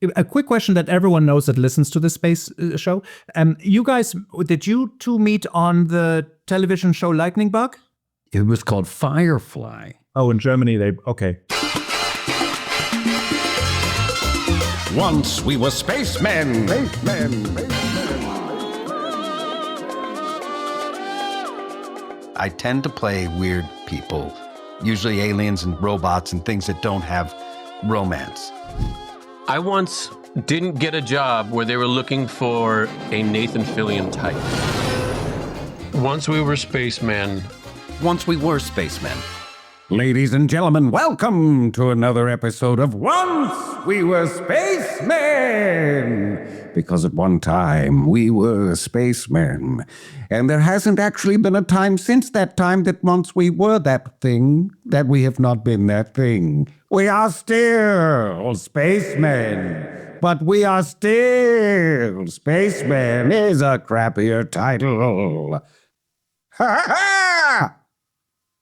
A quick question that everyone knows that listens to the space show. You guys, did you two meet on the television show Lightning Bug? It was called Firefly. Oh, in Germany, okay. Once we were spacemen. I tend to play weird people, usually aliens and robots and things that don't have romance. I once didn't get a job where they were looking for a Nathan Fillion type. Once we were spacemen. Once we were spacemen. Ladies and gentlemen, welcome to another episode of Once We Were Spacemen! Because at one time, we were spacemen. And there hasn't actually been a time since that time that once we were that thing, that we have not been that thing. We are still spacemen. But we are still spacemen is a crappier title. Ha ha ha!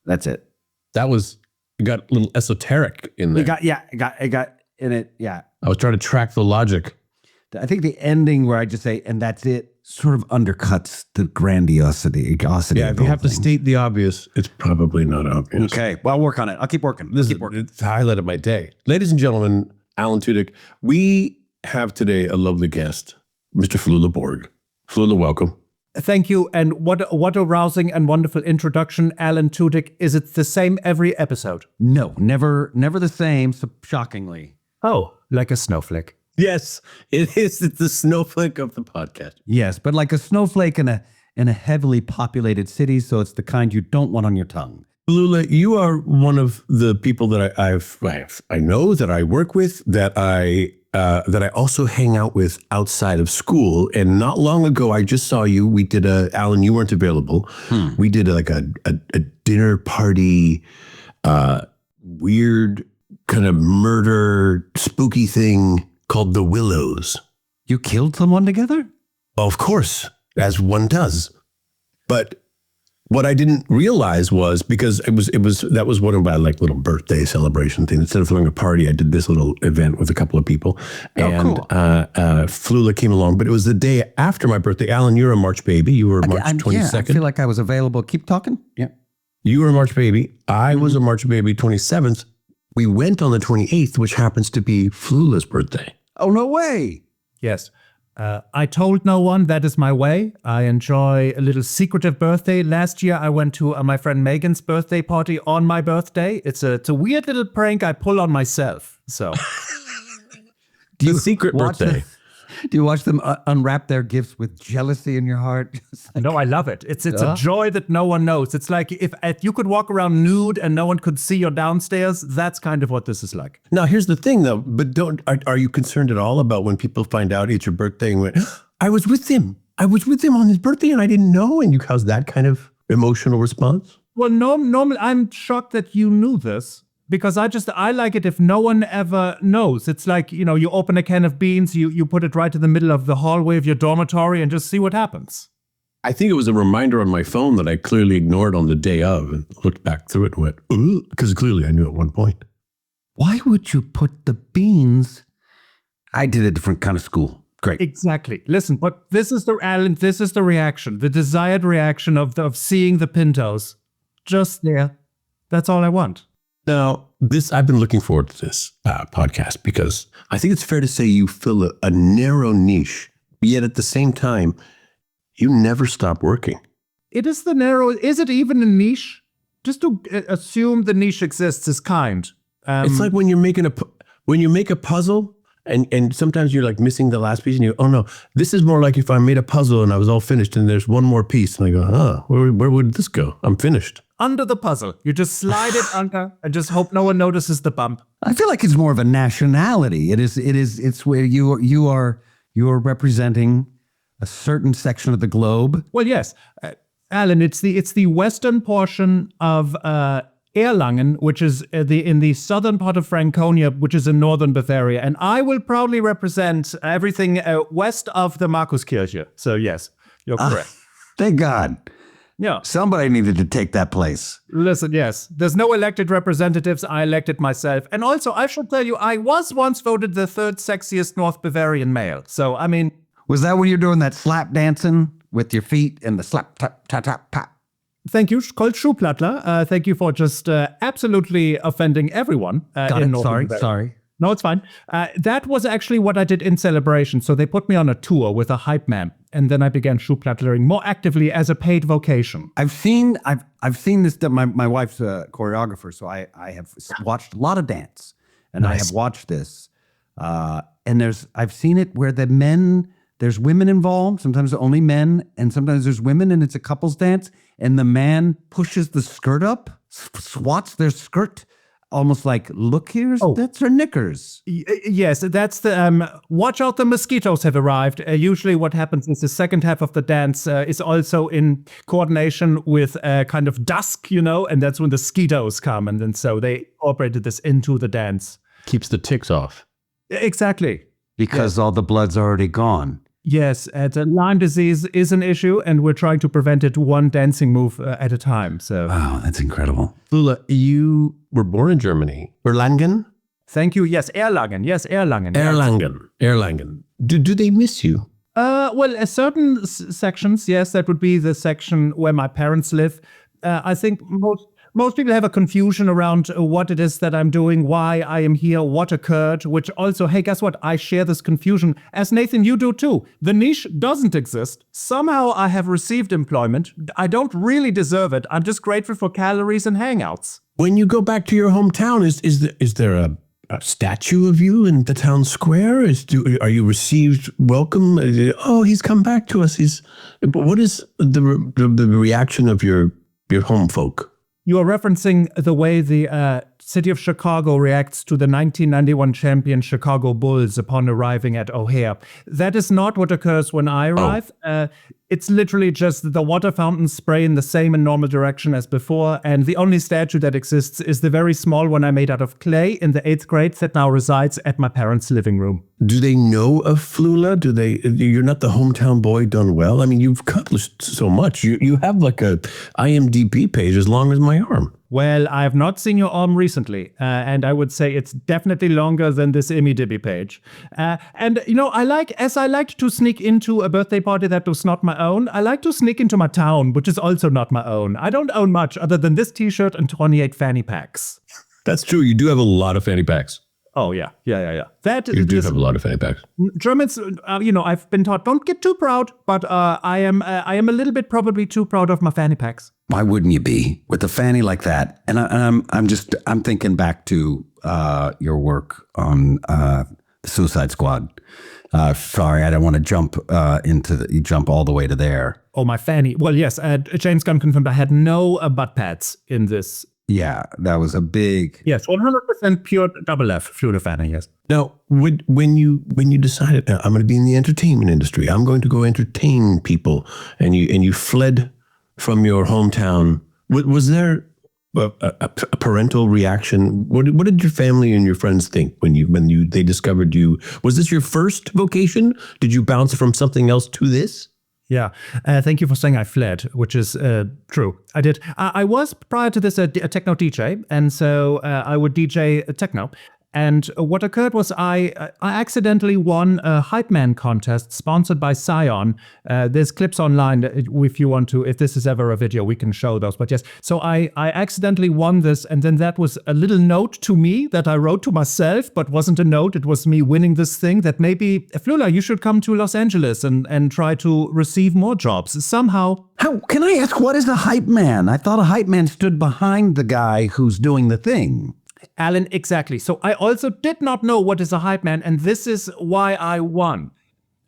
That's it. That was, it got a little esoteric in there. It got in it, yeah. I was trying to track the logic. I think the ending where I just say, and that's it, sort of undercuts the grandiosity. Yeah, if you have to state the obvious, it's probably not obvious. Okay, well, I'll work on it. I'll keep working. It's the highlight of my day. Ladies and gentlemen, Alan Tudyk, we have today a lovely guest, Mr. Flula Borg. Flula, welcome. Thank you, and what a rousing and wonderful introduction, Alan Tudyk. Is it the same every episode? No, never the same, so shockingly. Oh, like a snowflake. Yes, it is. It's the snowflake of the podcast. Yes, but like a snowflake in a heavily populated city, so it's the kind you don't want on your tongue. Flula, you are one of the people that I know, that I work with, that I also hang out with outside of school. And not long ago, I just saw you. We did Alan, you weren't available. We did a dinner party, weird kind of murder, spooky thing called The Willows. You killed someone together? Of course, as one does. But what I didn't realize was, because that was one of my like little birthday celebration things. Instead of throwing a party, I did this little event with a couple of people. And cool. Flula came along, but it was the day after my birthday. Alan, you're a March baby. You were March 22nd. Yeah, I feel like I was available. Keep talking. Yeah. You were a March baby. I was a March baby, 27th. We went on the 28th, which happens to be Flula's birthday. Oh, no way. Yes. I told no one that is my way. I enjoy a little secretive birthday. Last year, I went to my friend Megan's birthday party on my birthday. It's a weird little prank I pull on myself. So, do you secret birthday? Do you watch them unwrap their gifts with jealousy in your heart? No, I love it. It's a joy that no one knows. It's like if you could walk around nude and no one could see your downstairs. That's kind of what this is like. Now, here's the thing, though. But are you concerned at all about when people find out it's your birthday and went, I was with him. I was with him on his birthday and I didn't know. And you cause that kind of emotional response? Well, normally I'm shocked that you knew this. Because I like it if no one ever knows. It's like, you open a can of beans, you put it right in the middle of the hallway of your dormitory and just see what happens. I think it was a reminder on my phone that I clearly ignored on the day of and looked back through it and went, ooh, because clearly I knew at one point. Why would you put the beans? I did a different kind of school. Great. Exactly. Listen, but this is the reaction, the desired reaction of seeing the Pintos. Just there. That's all I want. Now, I've been looking forward to this podcast because I think it's fair to say you fill a narrow niche, yet at the same time, you never stop working. Is it even a niche? Just to assume the niche exists is kind. It's like when you make a puzzle and sometimes you're like missing the last piece and you go, oh no, this is more like if I made a puzzle and I was all finished and there's one more piece and I go, where would this go? I'm finished. Under the puzzle. You just slide it under and just hope no one notices the bump. I feel like it's more of a nationality. It's where you are representing a certain section of the globe. Well, yes. Alan, it's the western portion of Erlangen, which is in the southern part of Franconia, which is in northern Bavaria. And I will proudly represent everything west of the Markuskirche. So yes, you're correct. Thank God. Yeah. Somebody needed to take that place. Listen, yes, there's no elected representatives. I elected myself. And also, I should tell you, I was once voted the third sexiest North Bavarian male. So, I mean... Was that when you're doing that slap dancing with your feet and the slap, tap, tap, tap, tap? Thank you, Colt Schuhplattler. Thank you for just absolutely offending everyone. In North Bavaria. Sorry. No, it's fine. That was actually what I did in celebration. So they put me on a tour with a hype man, and then I began Schuhplattering more actively as a paid vocation. I've seen this. My wife's a choreographer, so I have watched a lot of dance, and I have watched this. And I've seen it where there's women involved. Sometimes only men, and sometimes there's women, and it's a couples dance. And the man pushes the skirt up, swats their skirt. Almost like, look here, that's her knickers. Yes, that's the, watch out, the mosquitoes have arrived. Usually what happens is the second half of the dance is also in coordination with kind of dusk, and that's when the mosquitoes come. And then so they incorporated this into the dance. Keeps the ticks off. Exactly. Because all the blood's already gone. Yes, Lyme disease is an issue, and we're trying to prevent it one dancing move at a time. So, wow, that's incredible. Flula, you were born in Germany. Erlangen? Thank you. Yes, Erlangen. Yes, Erlangen. Erlangen. Do they miss you? Well, certain sections, yes, that would be the section where my parents live. I think most people have a confusion around what it is that I'm doing, why I am here, what occurred, which also, hey, guess what? I share this confusion. As Nathan, you do too. The niche doesn't exist. Somehow I have received employment. I don't really deserve it. I'm just grateful for calories and hangouts. When you go back to your hometown, is there a statue of you in the town square? Are you received welcome? Oh, he's come back to us. What is the reaction of your home folk? You are referencing the way the city of Chicago reacts to the 1991 champion Chicago Bulls upon arriving at O'Hare. That is not what occurs when I arrive. It's literally just the water fountains spray in the same and normal direction as before, and the only statue that exists is the very small one I made out of clay in the 8th grade that now resides at my parents' living room. Do they know of Flula? You're not the hometown boy done well? I mean, you've accomplished so much. You have like a IMDb page as long as my arm. Well, I have not seen your arm recently, and I would say it's definitely longer than this IMDb page. And, I liked to sneak into a birthday party that was not my own. I like to sneak into my town, which is also not my own. I don't own much other than this t-shirt and 28 fanny packs. That's true. You do have a lot of fanny packs. Oh, yeah. You do have a lot of fanny packs. Germans, I've been taught, don't get too proud, but I am a little bit probably too proud of my fanny packs. Why wouldn't you be with a fanny like that? And I'm thinking back to your work on the Suicide Squad. Sorry, I don't want to jump all the way to there. Oh, my fanny. Well, yes, James Gunn confirmed I had no butt pads in this. Yeah, that was a big... Yes, 100% pure double F Flula fanny, yes. Now, when you decided, I'm going to be in the entertainment industry, I'm going to go entertain people, and you fled from your hometown, was there a parental reaction? What did your family and your friends think when they discovered you? Was this your first vocation? Did you bounce from something else to this? Yeah, thank you for saying I fled, which is true. I did. I was, prior to this, a techno DJ, and so I would DJ techno. And what occurred was I accidentally won a Hype Man contest sponsored by Scion. There's clips online if you want to, if this is ever a video, we can show those. But yes, so I accidentally won this, and then that was a little note to me that I wrote to myself, but wasn't a note. It was me winning this thing that maybe, Flula, you should come to Los Angeles and try to receive more jobs somehow. How can I ask, what is a Hype Man? I thought a Hype Man stood behind the guy who's doing the thing. Alan, exactly. So I also did not know what is a hype man, and this is why I won.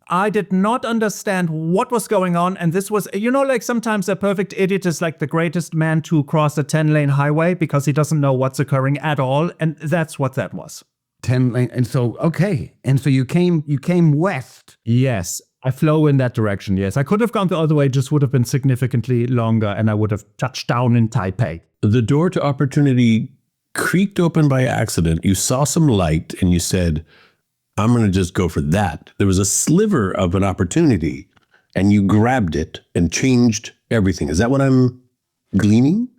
I did not understand what was going on, and this was, like sometimes a perfect idiot is like the greatest man to cross a 10-lane highway because he doesn't know what's occurring at all, and that's what that was. 10-lane, and so, okay. And so you came west. Yes, I flow in that direction, yes. I could have gone the other way, just would have been significantly longer, and I would have touched down in Taipei. The door to opportunity creaked open by accident. You saw some light and you said, I'm going to just go for that. There was a sliver of an opportunity and you grabbed it and changed everything. Is that what I'm gleaning?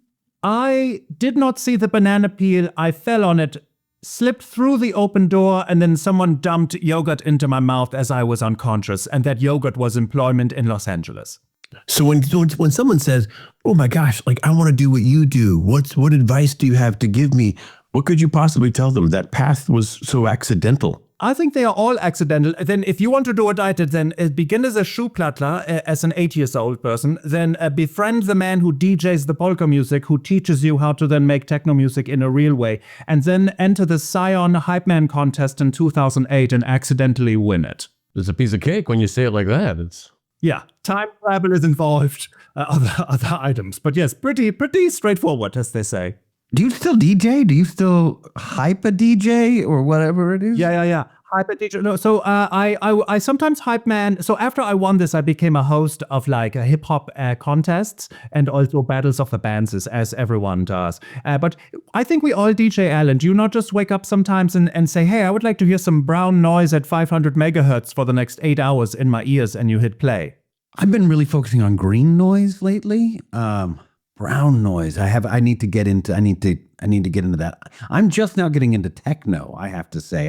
I did not see the banana peel. I fell on it, slipped through the open door, and then someone dumped yogurt into my mouth as I was unconscious, and that yogurt was employment in Los Angeles. So when someone says, "Oh my gosh, like I want to do what you do. What advice do you have to give me?" What could you possibly tell them? That path was so accidental. I think they are all accidental. Then if you want to do what I did, then begin as a Schuhplattler, as an 8-year-old person, then befriend the man who DJs the polka music, who teaches you how to then make techno music in a real way, and then enter the Scion Hype Man contest in 2008 and accidentally win it. It's a piece of cake when you say it like that. It's Yeah, time travel is involved, other items. But yes, pretty straightforward, as they say. Do you still DJ? Do you still hype a DJ or whatever it is? Yeah. Hype DJ. No, so I sometimes hype man. So after I won this, I became a host of like a hip hop contests and also battles of the bands, as everyone does. But I think we all DJ, Alan. Do you not just wake up sometimes and say, "Hey, I would like to hear some brown noise at 500 megahertz for the next 8 hours in my ears," and you hit play? I've been really focusing on green noise lately. Brown noise. I need to get into that. I'm just now getting into techno, I have to say.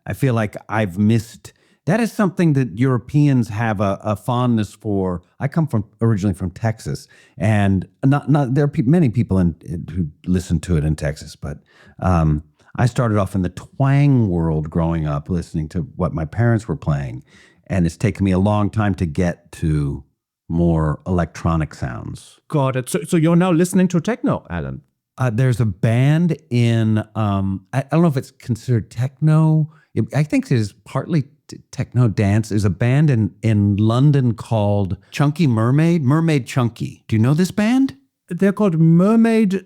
I feel like I've missed. That is something that Europeans have a fondness for. I come originally from Texas, and not there are many people who listen to it in Texas, but I started off in the twang world growing up, listening to what my parents were playing, and it's taken me a long time to get to more electronic sounds. Got it. So you're now listening to techno, Alan? There's a band in, I don't know if it's considered techno. I think it is partly techno dance. There's a band in London called Chunky Mermaid Chunky. Do you know this band? They're called Mermaid,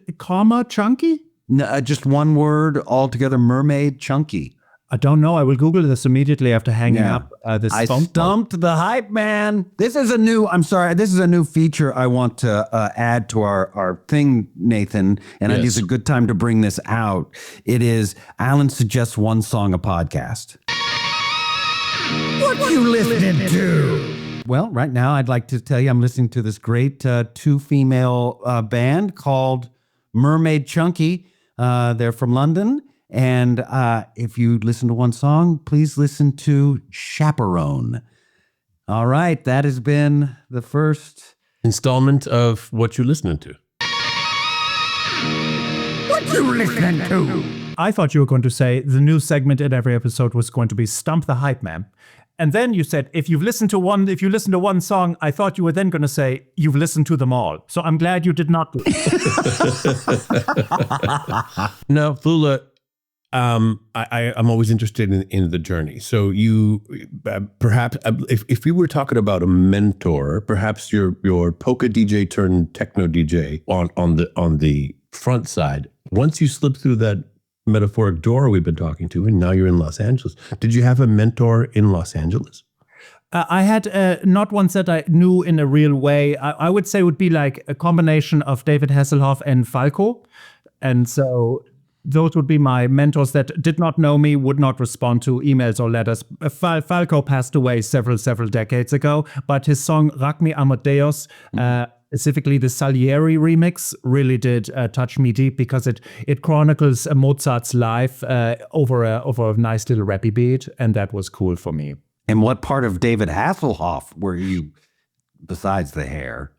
Chunky? No, just one word altogether, Mermaid Chunky. I don't know. I will Google this immediately after hanging up this I phone. stumped the hype man. This is a new feature I want to add to our thing, Nathan. And I think it's a good time to bring this out. It is Alan suggests one song a podcast. What you listening to? Well, right now I'd like to tell you I'm listening to this great two-female band called Mermaid Chunky. They're from London. And if you listen to one song, please listen to Chaperone. All right, that has been the first installment of What You Listening To. What you listening to? I thought you were going to say the new segment in every episode was going to be Stump the Hype Man. And then you said, if you listen to one song, I thought you were then going to say, you've listened to them all. So I'm glad you did not do it. No, Flula, I'm always interested in the journey. So you perhaps if we were talking about a mentor, perhaps your polka DJ turned techno DJ on the front side. Once you slip through that metaphoric door we've been talking to, and now you're in Los Angeles. Did you have a mentor in Los Angeles? I had not ones that I knew in a real way. I would say it would be like a combination of David Hasselhoff and Falco, and so. Those would be my mentors that did not know me, would not respond to emails or letters. Falco passed away several decades ago, but his song Rack me Amadeus, specifically the Salieri remix, really did touch me deep because it chronicles Mozart's life over a nice little rappy beat, and that was cool for me. And what part of David Hasselhoff were you, besides the hair?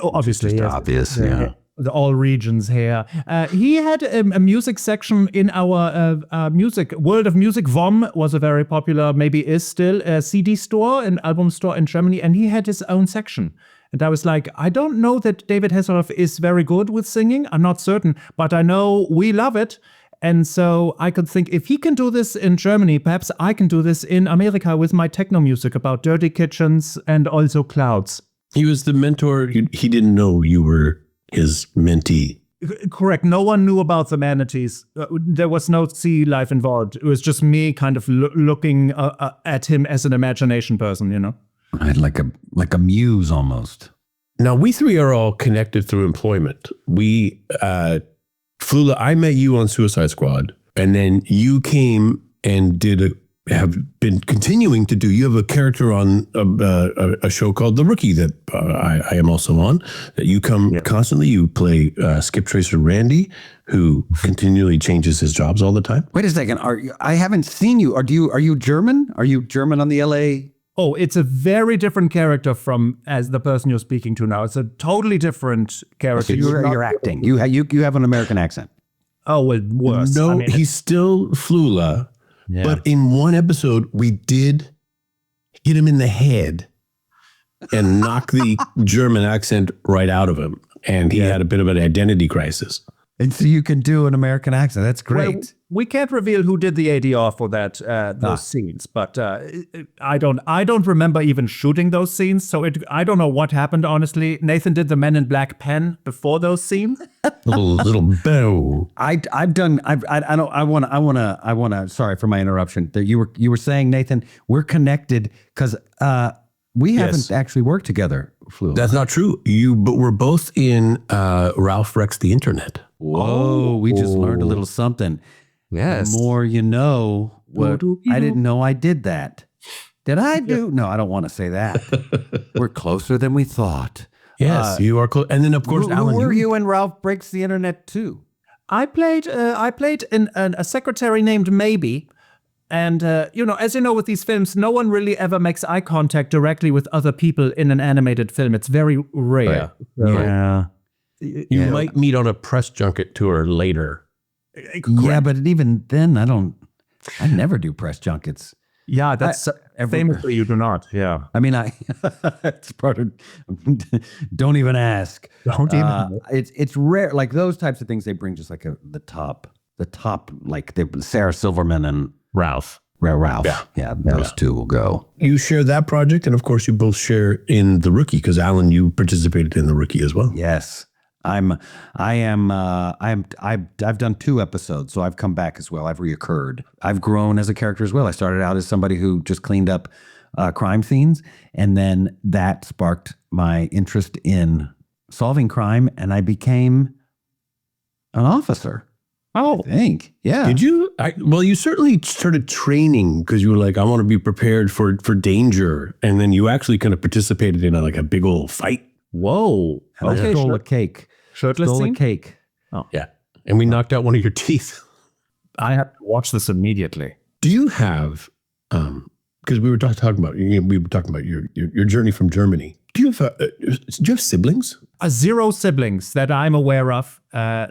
Obviously, just yes. obvious, yeah. The all regions here. He had a music section in our music World of Music. VOM was a very popular, maybe is still, a CD store, an album store in Germany, and he had his own section. And I was like, I don't know that David Hasselhoff is very good with singing. I'm not certain, but I know we love it. And so I could think, if he can do this in Germany, perhaps I can do this in America with my techno music about dirty kitchens and also clouds. He was the mentor. He didn't know you were his mentee. Correct. No one knew about the manatees. There was no sea life involved. It was just me kind of looking at him as an imagination person, you know? Right, like a muse almost. Now, we three are all connected through employment. Flula, I met you on Suicide Squad, and then you came and did have been continuing to do. You have a character on a show called The Rookie that I am also on. That you come constantly. You play Skip Tracer Randy, who continually changes his jobs all the time. Wait a second. I haven't seen you. Are you German? Are you German on the LA? Oh, it's a very different character from as the person you're speaking to now. It's a totally different character. So you're acting. You have an American accent. Oh, well, worse. No, I mean, he's still Flula. Yeah. But in one episode, we did hit him in the head and knock the German accent right out of him. And he had a bit of an identity crisis. And so you can do an American accent. That's great. well, we can't reveal who did the ADR for that those scenes, but I don't remember even shooting those scenes, so I don't know what happened. Honestly, Nathan did the Men in Black pen before those scenes. little bow. I want to. Sorry for my interruption. That you were saying, Nathan, we're connected because we haven't actually worked together. Flula. That's not true. But we're both in Ralph Wrecks the Internet. Whoa, we just learned a little something. Yes. The more you know. What I didn't know I did that. Did I do? No, I don't want to say that. We're closer than we thought. Yes, you are close. And then, of course, Who Alan, were you in Ralph Breaks the Internet too? I played in a secretary named Maybe. And, as you know, with these films, no one really ever makes eye contact directly with other people in an animated film. It's very rare. Right. Yeah. you might meet on a press junket tour later. Yeah, but even then, I never do press junkets. Yeah, that's famously you do not. Yeah. I mean, it's part of, don't even ask. Don't even. It's rare. Like those types of things, they bring just like the top, like Sarah Silverman and Ralph. Yeah, those two will go. You share that project, and of course, you both share in The Rookie, because Alan, you participated in The Rookie as well. Yes. I've done 2 episodes, so I've come back as well. I've reoccurred. I've grown as a character as well. I started out as somebody who just cleaned up crime scenes, and then that sparked my interest in solving crime, and I became an officer. Oh, I think. Yeah. Did you? Well, you certainly started training because you were like, I want to be prepared for danger, and then you actually kind of participated in a big old fight. whoa. And I stole a cake. Shirtless Stole scene? a cake. Oh, Yeah, and we knocked out one of your teeth. I have to watch this immediately. Do you have? Because we were talking about your journey from Germany. Do you have siblings? 0 siblings that I'm aware of.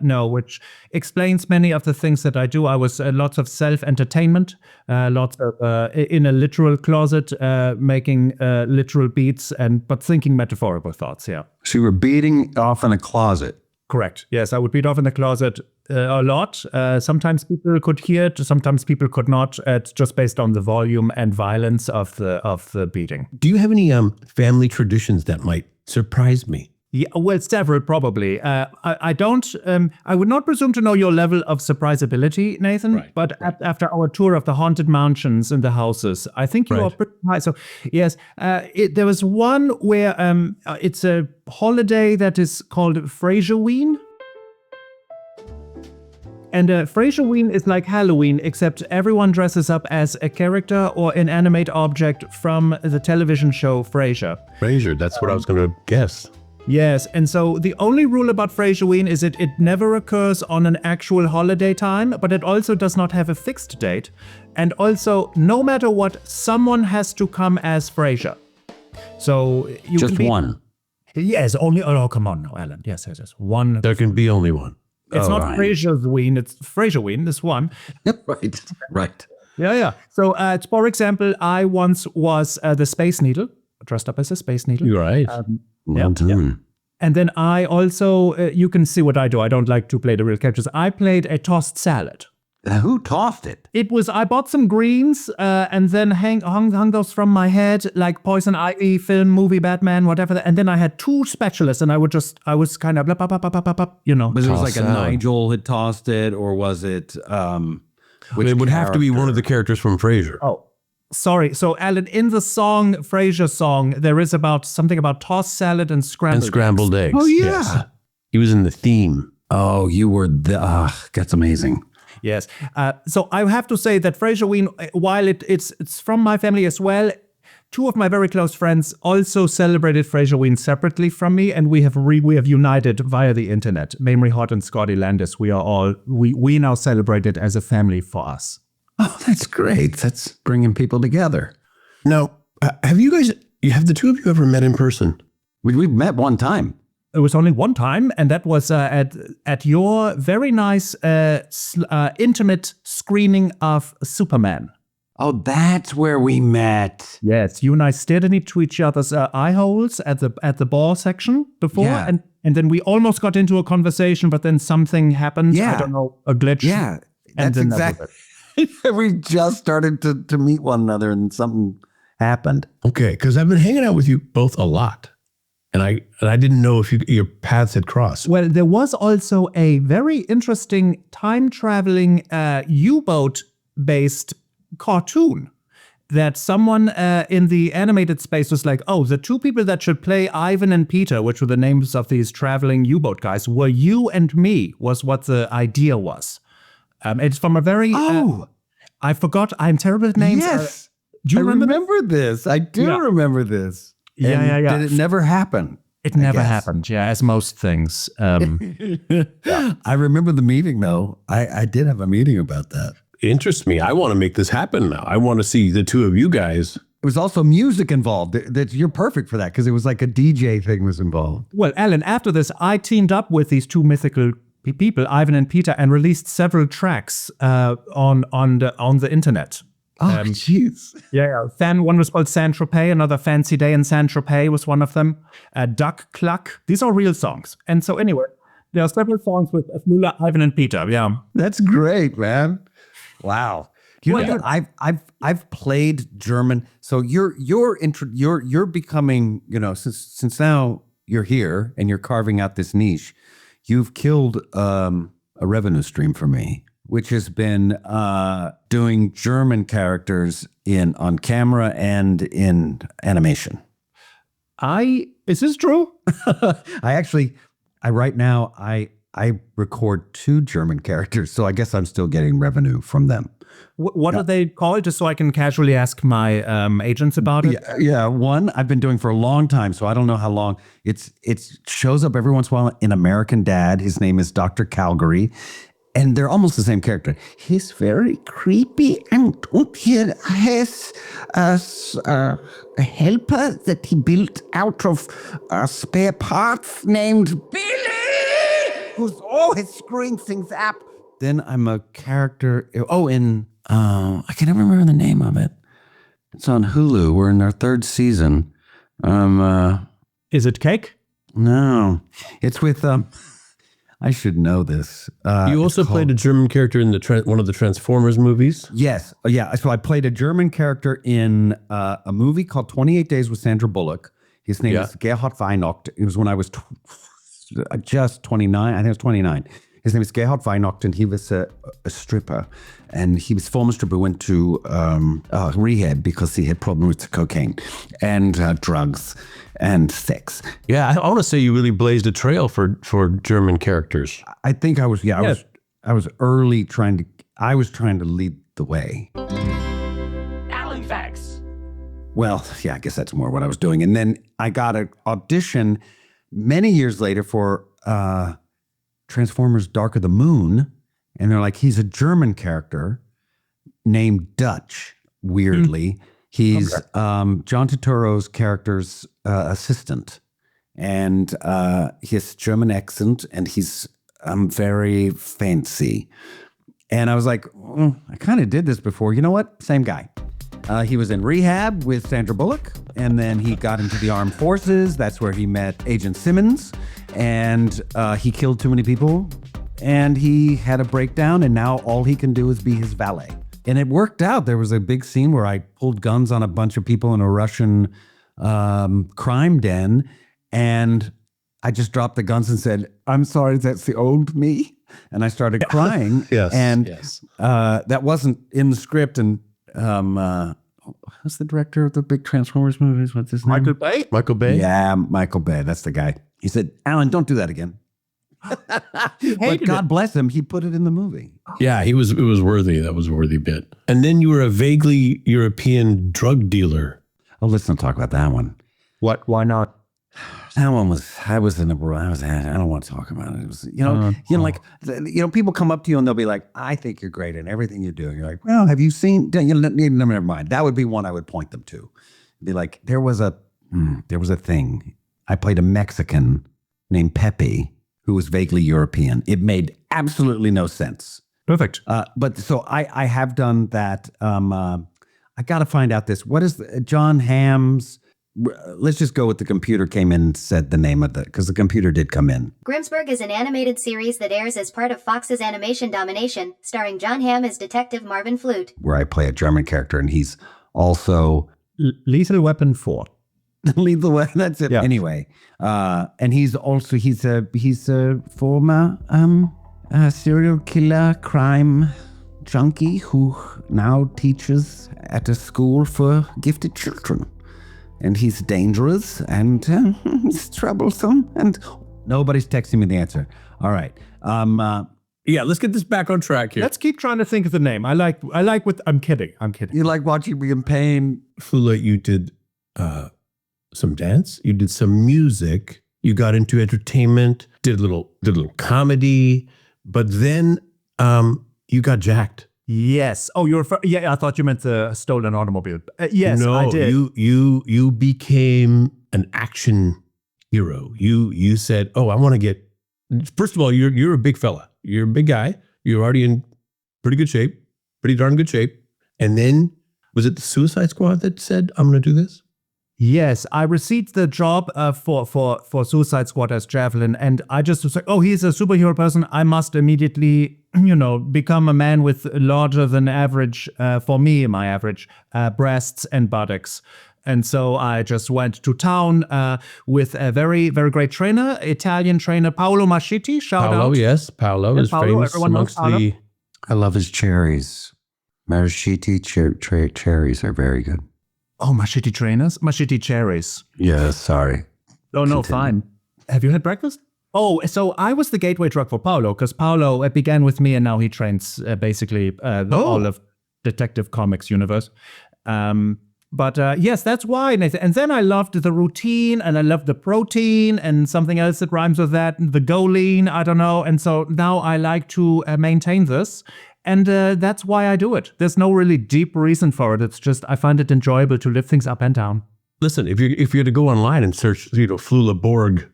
No, which explains many of the things that I do. I was lots of self-entertainment, lots of in a literal closet, making literal beats, but thinking metaphorical thoughts. Yeah, So you were beating off in a closet. correct. Yes, I would beat off in the closet a lot. Sometimes people could hear it, sometimes people could not. It's just based on the volume and violence of the beating. Do you have any family traditions that might surprise me? Yeah, well, several probably. I don't. I would not presume to know your level of surprisability, Nathan. Right, But after our tour of the haunted mansions and the houses, I think you are pretty high. So yes, there was one where it's a holiday that is called Frasierween. And Frasierween is like Halloween, except everyone dresses up as a character or an animate object from the television show Frasier. Frasier, that's what I was going to guess. Yes, and so the only rule about Frasierween is it never occurs on an actual holiday time, but it also does not have a fixed date. And also, no matter what, someone has to come as Frasier. So you Just can be, one. Yes, only. Oh, come on, now, Alan. Yes, one. There can be only one. It's not right. Frasierween. It's Frasierween. This one. Right. Yeah. So, for example, I once was the Space Needle, dressed up as a Space Needle. You're right. Well done. And then I also, you can see what I do. I don't like to play the real characters. I played a tossed salad. Who tossed it? It was, I bought some greens and then hung those from my head like Poison Ivy, film, movie, Batman, whatever. And then I had 2 spatulas and I was kind of, blah, blah, blah, blah, blah, blah, you know. Was it like a salad. Nigel had tossed it, or was it? Which it would have to be one of the character? characters from Frasier. Oh, sorry. So, Alan, in the song, Frasier song, there is something about tossed salad and scrambled eggs. eggs. Oh, yeah. Yes. He was in the theme. Oh, you were that's amazing. Yes. So I have to say that Frasierween, while it's from my family as well, two of my very close friends also celebrated Frasierween separately from me, and we have united via the internet. Mamrie Hott and Scotty Landis, we now celebrate it as a family for us. Oh, that's great. That's bringing people together. Now, have the two of you ever met in person? We've met one time. It was only one time, and that was at your very nice intimate screening of Superman. Oh, that's where we met. Yes, you and I stared into each other's eye holes at the bar section before, Yeah. and then we almost got into a conversation, but then something happened. Yeah. I don't know, a glitch. Yeah, and that's then that was exactly. We just started to meet one another, and something happened. Okay, because I've been hanging out with you both a lot, and I didn't know if your paths had crossed. Well, there was also a very interesting time-traveling U-boat-based cartoon that someone in the animated space was like, oh, the two people that should play Ivan and Peter, which were the names of these traveling U-boat guys, were you and me, was what the idea was. It's from a very... I forgot. I'm terrible at names. Yes. Do you remember? this. I do Yeah. remember this. Yeah, And yeah, yeah. Did it never happen? It never guess. happened, yeah, as most things. I remember the meeting, though. I did have a meeting about that. It interests me. I want to make this happen now. I want to see the two of you guys. It was also music involved. You're perfect for that because it was like a DJ thing was involved. Well, Alan, after this, I teamed up with these two mythical people, Ivan and Peter, and released several tracks on the internet. Oh, jeez. One was called San Tropez, another Fancy Day in San Tropez was one of them. Duck Cluck. These are real songs. And so anyway, there are several songs with Flula, Ivan, and Peter. Yeah. That's great, man. Wow. You know, I've played German. So you're becoming, since now you're here and you're carving out this niche, you've killed a revenue stream for me, which has been doing German characters on camera and in animation. Is this true? Right now I record 2 German characters, so I guess I'm still getting revenue from them. What are they called? Just so I can casually ask my agents about it. Yeah, one I've been doing for a long time, so I don't know how long. It shows up every once in a while in American Dad. His name is Dr. Calgary, and they're almost the same character. He's very creepy, and he has a helper that he built out of spare parts named Billy, who's always screwing things up. Then I'm a character. I can never remember the name of it. It's on Hulu. We're in our 3rd season. Is it Cake? No, it's with. I should know this. You also played a German character in one of the Transformers movies. Yes, yeah. So I played a German character in a movie called 28 Days with Sandra Bullock. His name is Gerhard Weihnacht. It was when I was just 29. I think I was 29. His name is Gerhard Weihnacht, and he was a stripper. And he was former stripper, went to rehab because he had problems with cocaine and drugs and sex. Yeah, I want to say you really blazed a trail for German characters. I think I was, I was early trying to lead the way. Alan Facts. Well, yeah, I guess that's more what I was doing. And then I got an audition many years later for Transformers Dark of the Moon. And they're like, he's a German character named Dutch, weirdly. He's John Turturro's character's assistant. And his German accent, and he's very fancy. And I was like, I kind of did this before. You know what? Same guy. He was in rehab with Sandra Bullock, and then he got into the armed forces. That's where he met Agent Simmons, and he killed too many people, and he had a breakdown, and now all he can do is be his valet. And it worked out. There was a big scene where I pulled guns on a bunch of people in a Russian crime den, and I just dropped the guns and said, "I'm sorry, that's the old me." And I started crying. That wasn't in the script. And who's the director of the big Transformers movies? What's his name? Michael Bay? Yeah, Michael Bay. That's the guy. He said, "Alan, don't do that again." But God bless him, he put it in the movie. Yeah, it was worthy. That was a worthy bit. And then you were a vaguely European drug dealer. Oh, let's not talk about that one. What? Why not? That one was, I don't want to talk about it. It was, people come up to you and they'll be like, I think you're great in everything you do. And you're like, well, have you seen, never mind. That would be one I would point them to. Be like, there was a thing. I played a Mexican named Pepe who was vaguely European. It made absolutely no sense. Perfect. But so I have done that. I got to find out this. What is John Hamm's? Let's just go with the computer came in and said the name of because the computer did come in. Grimsburg is an animated series that airs as part of Fox's Animation Domination, starring John Hamm as Detective Marvin Flute. Where I play a German character, and he's also Lethal Weapon 4. Lethal Weapon. That's it. Yeah. Anyway, and he's a former serial killer, crime junkie who now teaches at a school for gifted children. And he's dangerous and he's troublesome. And nobody's texting me the answer. All right. Yeah, let's get this back on track here. Let's keep trying to think of the name. I'm kidding. You like watching me in pain? Flula, you did some dance. You did some music. You got into entertainment. Did a little comedy. But then you got jacked. Yes. Oh, I thought you meant the stolen automobile. Yes, no, I did. You became an action hero. You said, "Oh, I want to get." First of all, you're a big fella. You're a big guy. You're already in pretty darn good shape. And then was it the Suicide Squad that said, "I'm going to do this"? Yes, I received the job for Suicide Squad as Javelin, and I just was like, oh, he's a superhero person. I must immediately, become a man with larger than average, for me, my average, breasts and buttocks. And so I just went to town with a very, very great trainer, Italian trainer, Paolo Mascitti. Shout out. Yes, Paolo is famous amongst the... I love his cherries. Maraschiti cherries are very good. Oh, Mascitti trainers? Mascitti cherries. Yeah, sorry. Oh, no, fine. Have you had breakfast? Oh, so I was the gateway drug for Paolo, because Paolo began with me and now he trains basically all of Detective Comics universe. But yes, that's why, Nathan. And then I loved the routine and I loved the protein and something else that rhymes with that, the goline, I don't know. And so now I like to maintain this. And that's why I do it. There's no really deep reason for it. It's just I find it enjoyable to lift things up and down. Listen, if you're to go online and search, Flula Borg,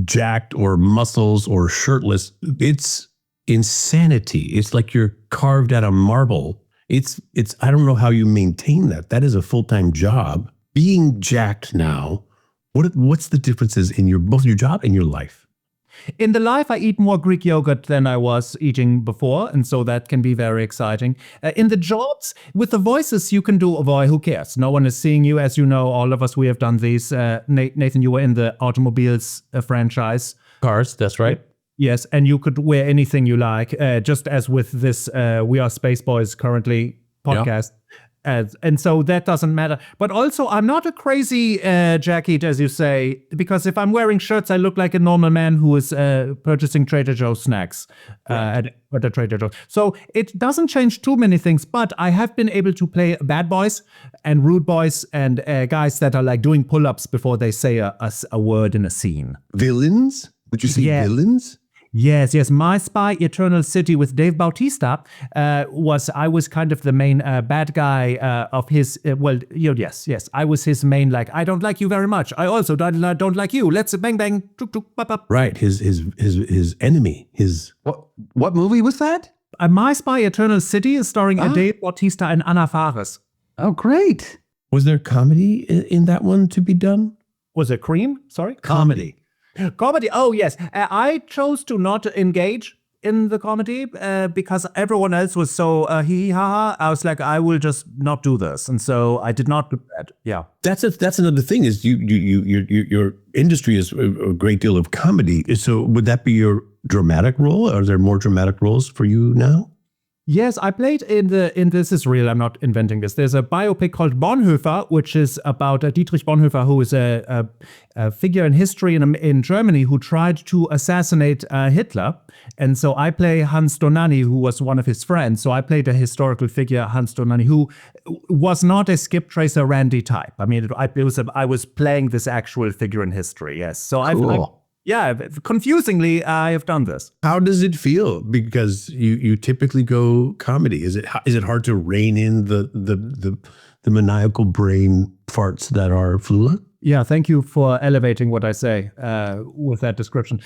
jacked or muscles or shirtless, it's insanity. It's like you're carved out of marble. It's I don't know how you maintain that. That is a full-time job. Being jacked now, what's the differences in both your job and your life? In the life, I eat more Greek yogurt than I was eating before, and so that can be very exciting. In the jobs, with the voices, you can do, oh boy, who cares? No one is seeing you. As you know, all of us, we have done these. Nathan, you were in the automobiles franchise. Cars, that's right. Yes, and you could wear anything you like, just as with this We Are Space Boys currently podcast. And so that doesn't matter. But also, I'm not a crazy jacket, as you say, because if I'm wearing shirts, I look like a normal man who is purchasing Trader Joe's snacks at a Trader Joe's. So it doesn't change too many things, but I have been able to play bad boys and rude boys and guys that are like doing pull-ups before they say a word in a scene. Villains? Would you say villains? Yes. My Spy Eternal City with Dave Bautista I was kind of the main bad guy of his. Yes. I was his main, like, I don't like you very much. I also don't like you. Let's bang bang. Tuk, tuk, bop, bop. Right. His enemy. What movie was that? My Spy Eternal City is starring Dave Bautista and Anna Faris. Oh, great. Was there comedy in that one to be done? Was it Cream? Sorry, Comedy. Comedy. Oh, yes. I chose to not engage in the comedy because everyone else was so hee ha ha. I was like, I will just not do this, and so I did not do that. Yeah, that's another thing. Is your industry is a great deal of comedy. So would that be your dramatic role? Are there more dramatic roles for you now? Yes, I played in this is real, I'm not inventing this. There's a biopic called Bonhoeffer, which is about Dietrich Bonhoeffer, who is a figure in history in Germany who tried to assassinate Hitler. And so I play Hans Donani, who was one of his friends. So I played a historical figure, Hans Donani, who was not a Skip Tracer Randy type. I mean, I was playing this actual figure in history, yes. So confusingly, I have done this. How does it feel? Because you typically go comedy. Is it hard to rein in the maniacal brain farts that are Flula? Yeah, thank you for elevating what I say with that description.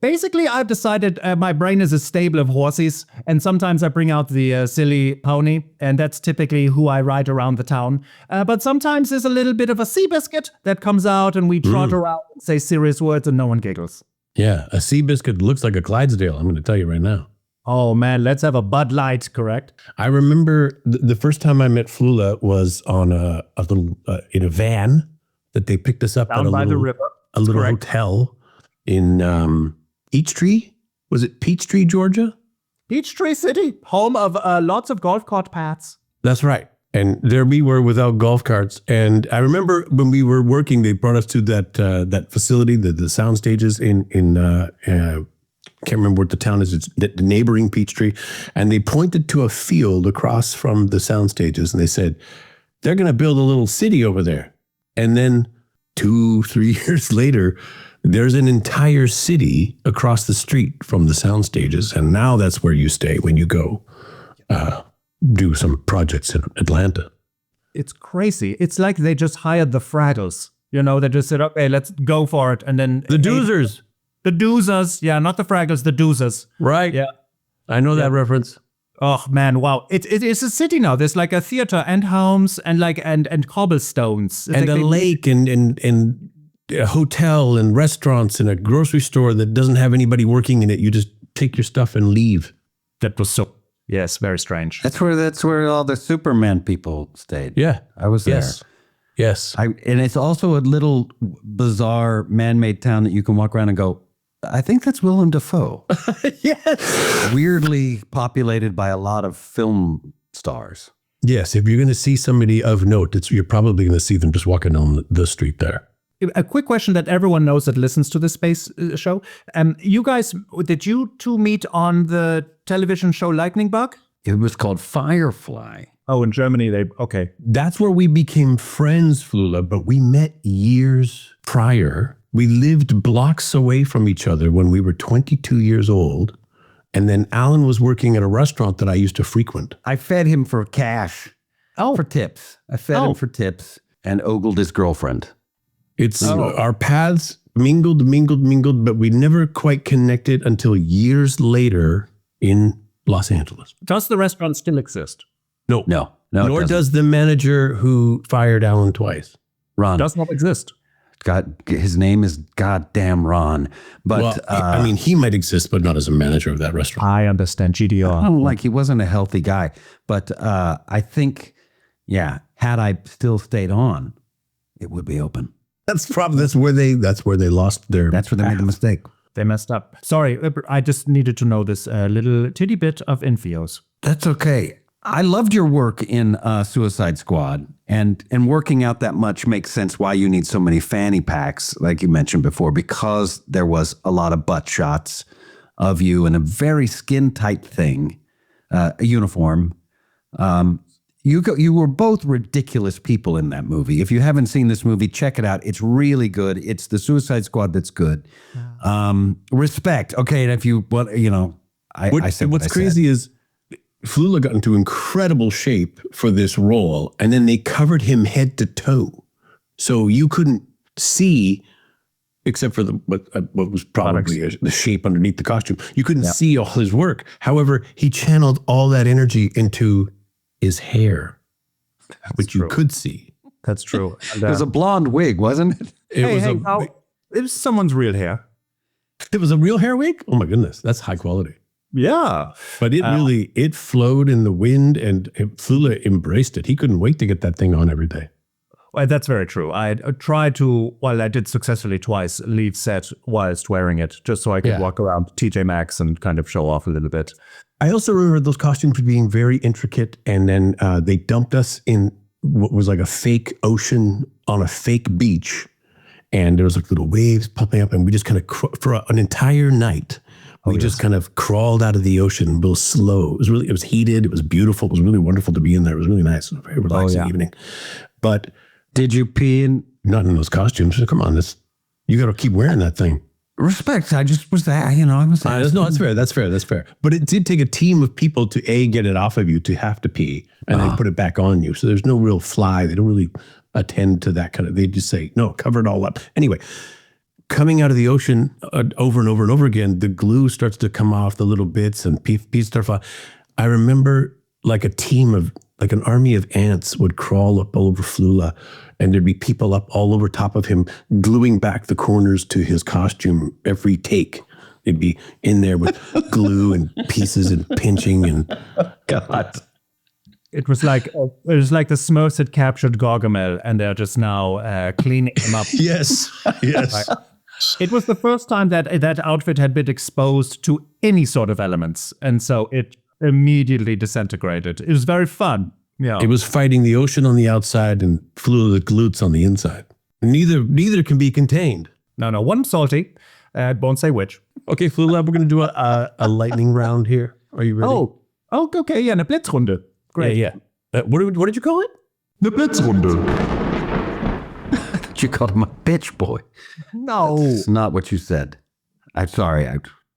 Basically, I've decided my brain is a stable of horses, and sometimes I bring out the silly pony, and that's typically who I ride around the town. But sometimes there's a little bit of a sea biscuit that comes out, and we trot around and say serious words, and no one giggles. Yeah, a sea biscuit looks like a Clydesdale, I'm going to tell you right now. Oh, man, let's have a Bud Light, correct? I remember the first time I met Flula was on a little in a van that they picked us up down by the river. A little hotel in Peachtree? Was it Peachtree, Georgia? Peachtree City, home of lots of golf cart paths. That's right. And there we were without golf carts. And I remember when we were working, they brought us to that facility, the sound stages in can't remember what the town is. It's the neighboring Peachtree. And they pointed to a field across from the sound stages. And they said, they're going to build a little city over there. And then 2-3 years later, there's an entire city across the street from the sound stages. And now that's where you stay when you go do some projects in Atlanta. It's crazy. It's like they just hired the Fraggles. You know, they just said, okay, let's go for it. And then The Doozers. The Doozers. Yeah, not the Fraggles, the Doozers. Right. Yeah. I know that reference. Oh man, wow. It is a city now. There's like a theater and homes and cobblestones. And a lake and a hotel and restaurants and a grocery store that doesn't have anybody working in it. You just take your stuff and leave. That was so, yes, very strange. That's where all the Superman people stayed. Yeah. I was there. Yes. And it's also a little bizarre man-made town that you can walk around and go, I think that's Willem Dafoe. Yes. Weirdly populated by a lot of film stars. Yes. If you're going to see somebody of note, you're probably going to see them just walking down the street there. A quick question that everyone knows that listens to this space show. You guys, did you two meet on the television show Lightning Bug? It was called Firefly. Oh, in Germany, okay. That's where we became friends, Flula, but we met years prior. We lived blocks away from each other when we were 22 years old. And then Alan was working at a restaurant that I used to frequent. I fed him for cash. For tips. I fed him for tips and ogled his girlfriend. It's our paths mingled, but we never quite connected until years later in Los Angeles. Does the restaurant still exist? No. Nor it does the manager who fired Alan twice. Ron. Does not exist. His name is goddamn Ron. But I mean, he might exist, but not as a manager of that restaurant. I understand GDR. He wasn't a healthy guy. But I think, had I still stayed on, it would be open. That's where they lost their. That's where they made the mistake. They messed up. Sorry, I just needed to know this little titty bit of infios. That's okay. I loved your work in Suicide Squad, and working out that much makes sense why you need so many fanny packs, like you mentioned before, because there was a lot of butt shots of you in a very skin-tight thing, a uniform. You were both ridiculous people in that movie. If you haven't seen this movie, check it out. It's really good. It's the Suicide Squad that's good. Respect. Okay, and if you, I said what's crazy is Flula got into incredible shape for this role, and then they covered him head to toe, so you couldn't see, except for what was probably the shape underneath the costume. You couldn't see all his work. However, he channeled all that energy into his hair, which you could see. That's true. And, it was a blonde wig, wasn't it? It was someone's real hair. It was a real hair wig? Oh my goodness, that's high quality. Yeah. But it flowed in the wind, and Flula embraced it. He couldn't wait to get that thing on every day. Well, that's very true. I tried to, well, I did successfully twice, leave set whilst wearing it, just so I could walk around TJ Maxx and kind of show off a little bit. I also remember those costumes being very intricate, and then they dumped us in what was like a fake ocean on a fake beach, and there was like little waves popping up, and we just kind of, for an entire night, we just kind of crawled out of the ocean real slow. It was heated, it was beautiful, it was really wonderful to be in there. It was really nice, it was a very relaxing evening. But did you pee in? Not in those costumes. Come on, you got to keep wearing that thing. Respect. I just was there, I was there. No, that's fair. But it did take a team of people to get it off of you, to have to pee, and then put it back on you. So there's no real fly. They don't really attend to that kind of, they just say, no, cover it all up. Anyway, coming out of the ocean over and over and over again, the glue starts to come off the little bits and pieces start falling. I remember like an army of ants would crawl up all over Flula, and there'd be people up all over top of him, gluing back the corners to his costume every take. They'd be in there with glue and pieces and pinching and God. It was like the Smurfs had captured Gargamel, and they're just now cleaning him up. Yes. It was the first time that outfit had been exposed to any sort of elements, and so it immediately disintegrated. It was very fun. Yeah, it was fighting the ocean on the outside and Flula the glutes on the inside. Neither can be contained. No, one's salty. Won't say which. Okay, Flula, we're going to do a lightning round here. Are you ready? Oh, okay, yeah, eine Blitzrunde. Great. Yeah. What did you call it? The Blitzrunde. I thought you called him a bitch boy. No. That's not what you said. I'm sorry.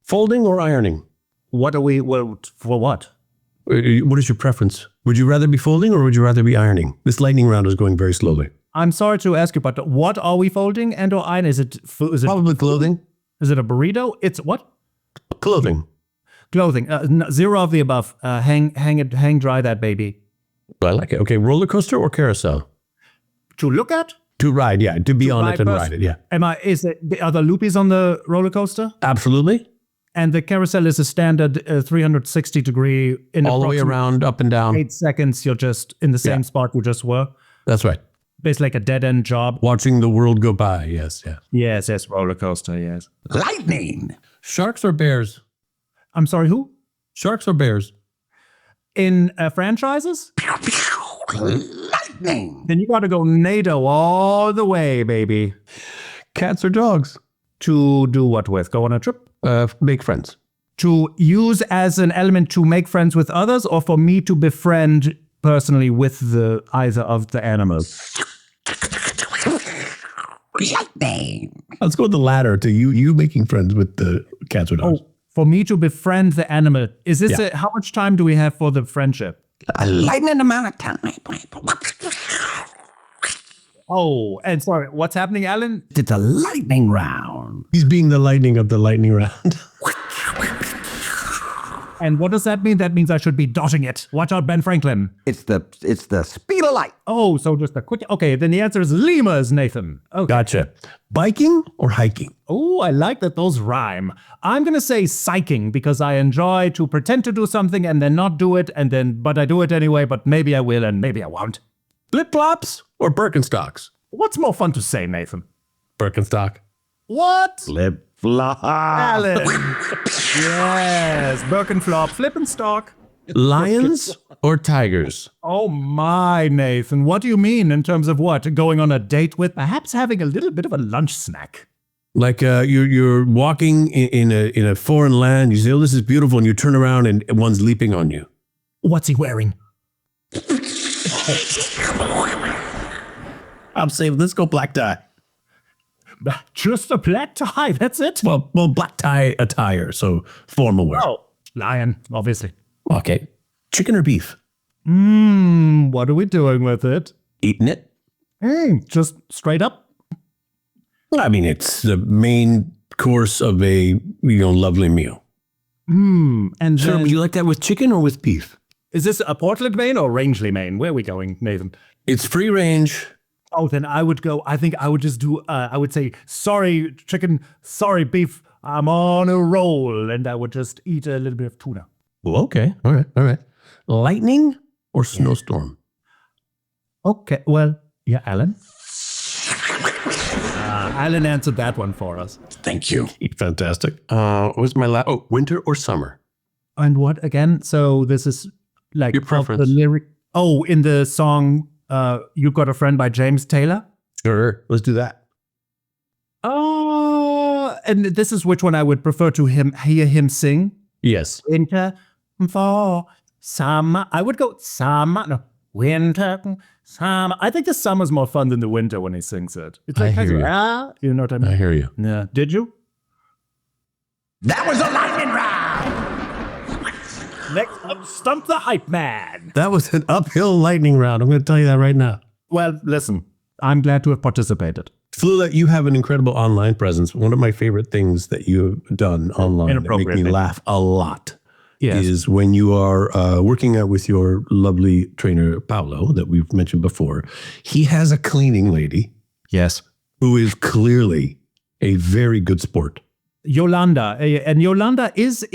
Folding or ironing? For what? What is your preference? Would you rather be folding or would you rather be ironing? This lightning round is going very slowly. I'm sorry to ask you, but what are we folding and or iron? Is it probably clothing? Is it a burrito? It's what? Clothing. Clothing. Zero of the above. Hang dry that baby. I like it. Okay, roller coaster or carousel? To look at? To ride, yeah. To be on it and ride it, yeah. Are there loopies on the roller coaster? Absolutely. And the carousel is a standard 360 degree in all the way around, up and down. 8 seconds, you're just in the same spot you just were. That's right. Basically like a dead end job. Watching the world go by, yes. Yes, roller coaster, yes. Lightning. Sharks or bears? I'm sorry, who? Sharks or bears? In franchises? Lightning. Then you gotta go NATO all the way, baby. Cats or dogs? To do what with? Go on a trip? Make friends. To use as an element to make friends with others, or for me to befriend personally with either of the animals? Lightning. Let's go with the latter, to you making friends with the cats or dogs. Oh, for me to befriend the animal. Is this how much time do we have for the friendship? A lightning amount of time. Oh, and sorry, what's happening, Alan? It's a lightning round. He's being the lightning of the lightning round. And what does that mean? That means I should be dodging it. Watch out, Ben Franklin. It's the speed of light. Oh, so just a quick... Okay, then the answer is lemurs, Nathan. Okay. Gotcha. Biking or hiking? Oh, I like that those rhyme. I'm going to say psyching because I enjoy to pretend to do something and then not do it, but I do it anyway, but maybe I will and maybe I won't. Flip-flops or Birkenstocks? What's more fun to say, Nathan? Birkenstock. What? Flip-flop. Alan. Yes, Birkenflop, Flippenstock. Lions or tigers? Oh my, Nathan. What do you mean in terms of what? Going on a date with? Perhaps having a little bit of a lunch snack. Like you're walking in a foreign land, you say, oh, this is beautiful, and you turn around and one's leaping on you. What's he wearing? I'm saying, let's go black tie. Just a black tie, that's it? Well, black tie attire, so formal wear. Oh, lion, obviously. Okay. Chicken or beef? What are we doing with it? Eating it? Just straight up? I mean, it's the main course of a lovely meal. And Sir, then, would you like that with chicken or with beef? is this a Portland, Maine or Rangeley, Maine? Where are we going, Nathan? It's free range. Oh, then I would just do, I would say, sorry, chicken, sorry, beef, I'm on a roll. And I would just eat a little bit of tuna. Well, okay. All right. Lightning or snowstorm? Okay, well, Yeah, Alan? Alan answered that one for us. Thank you. Fantastic. What was my last? Oh, winter or summer? And what again? So this is like Your of preference. the lyric. Oh, in the song "You Got a Friend" by James Taylor. Sure. Let's do that. Oh, and this is which one I would prefer to hear him sing. Yes. Winter for summer. I would go summer. No, winter, summer. I think the summer's more fun than the winter when he sings it. It's I like hear you. You know what I mean? I hear you. Yeah. Did you? That was a lightning round. Next up, Stump the Hype Man. That was an uphill lightning round. I'm going to tell you that right now. Well, listen, I'm glad to have participated. Flula, you have an incredible online presence. One of my favorite things that you have done online that make me Inappropriately. laugh a lot Yes. is when you are working out with your lovely trainer, Paolo, that we've mentioned before. He has a cleaning lady Yes. who is clearly a very good sport. Yolanda, and Yolanda is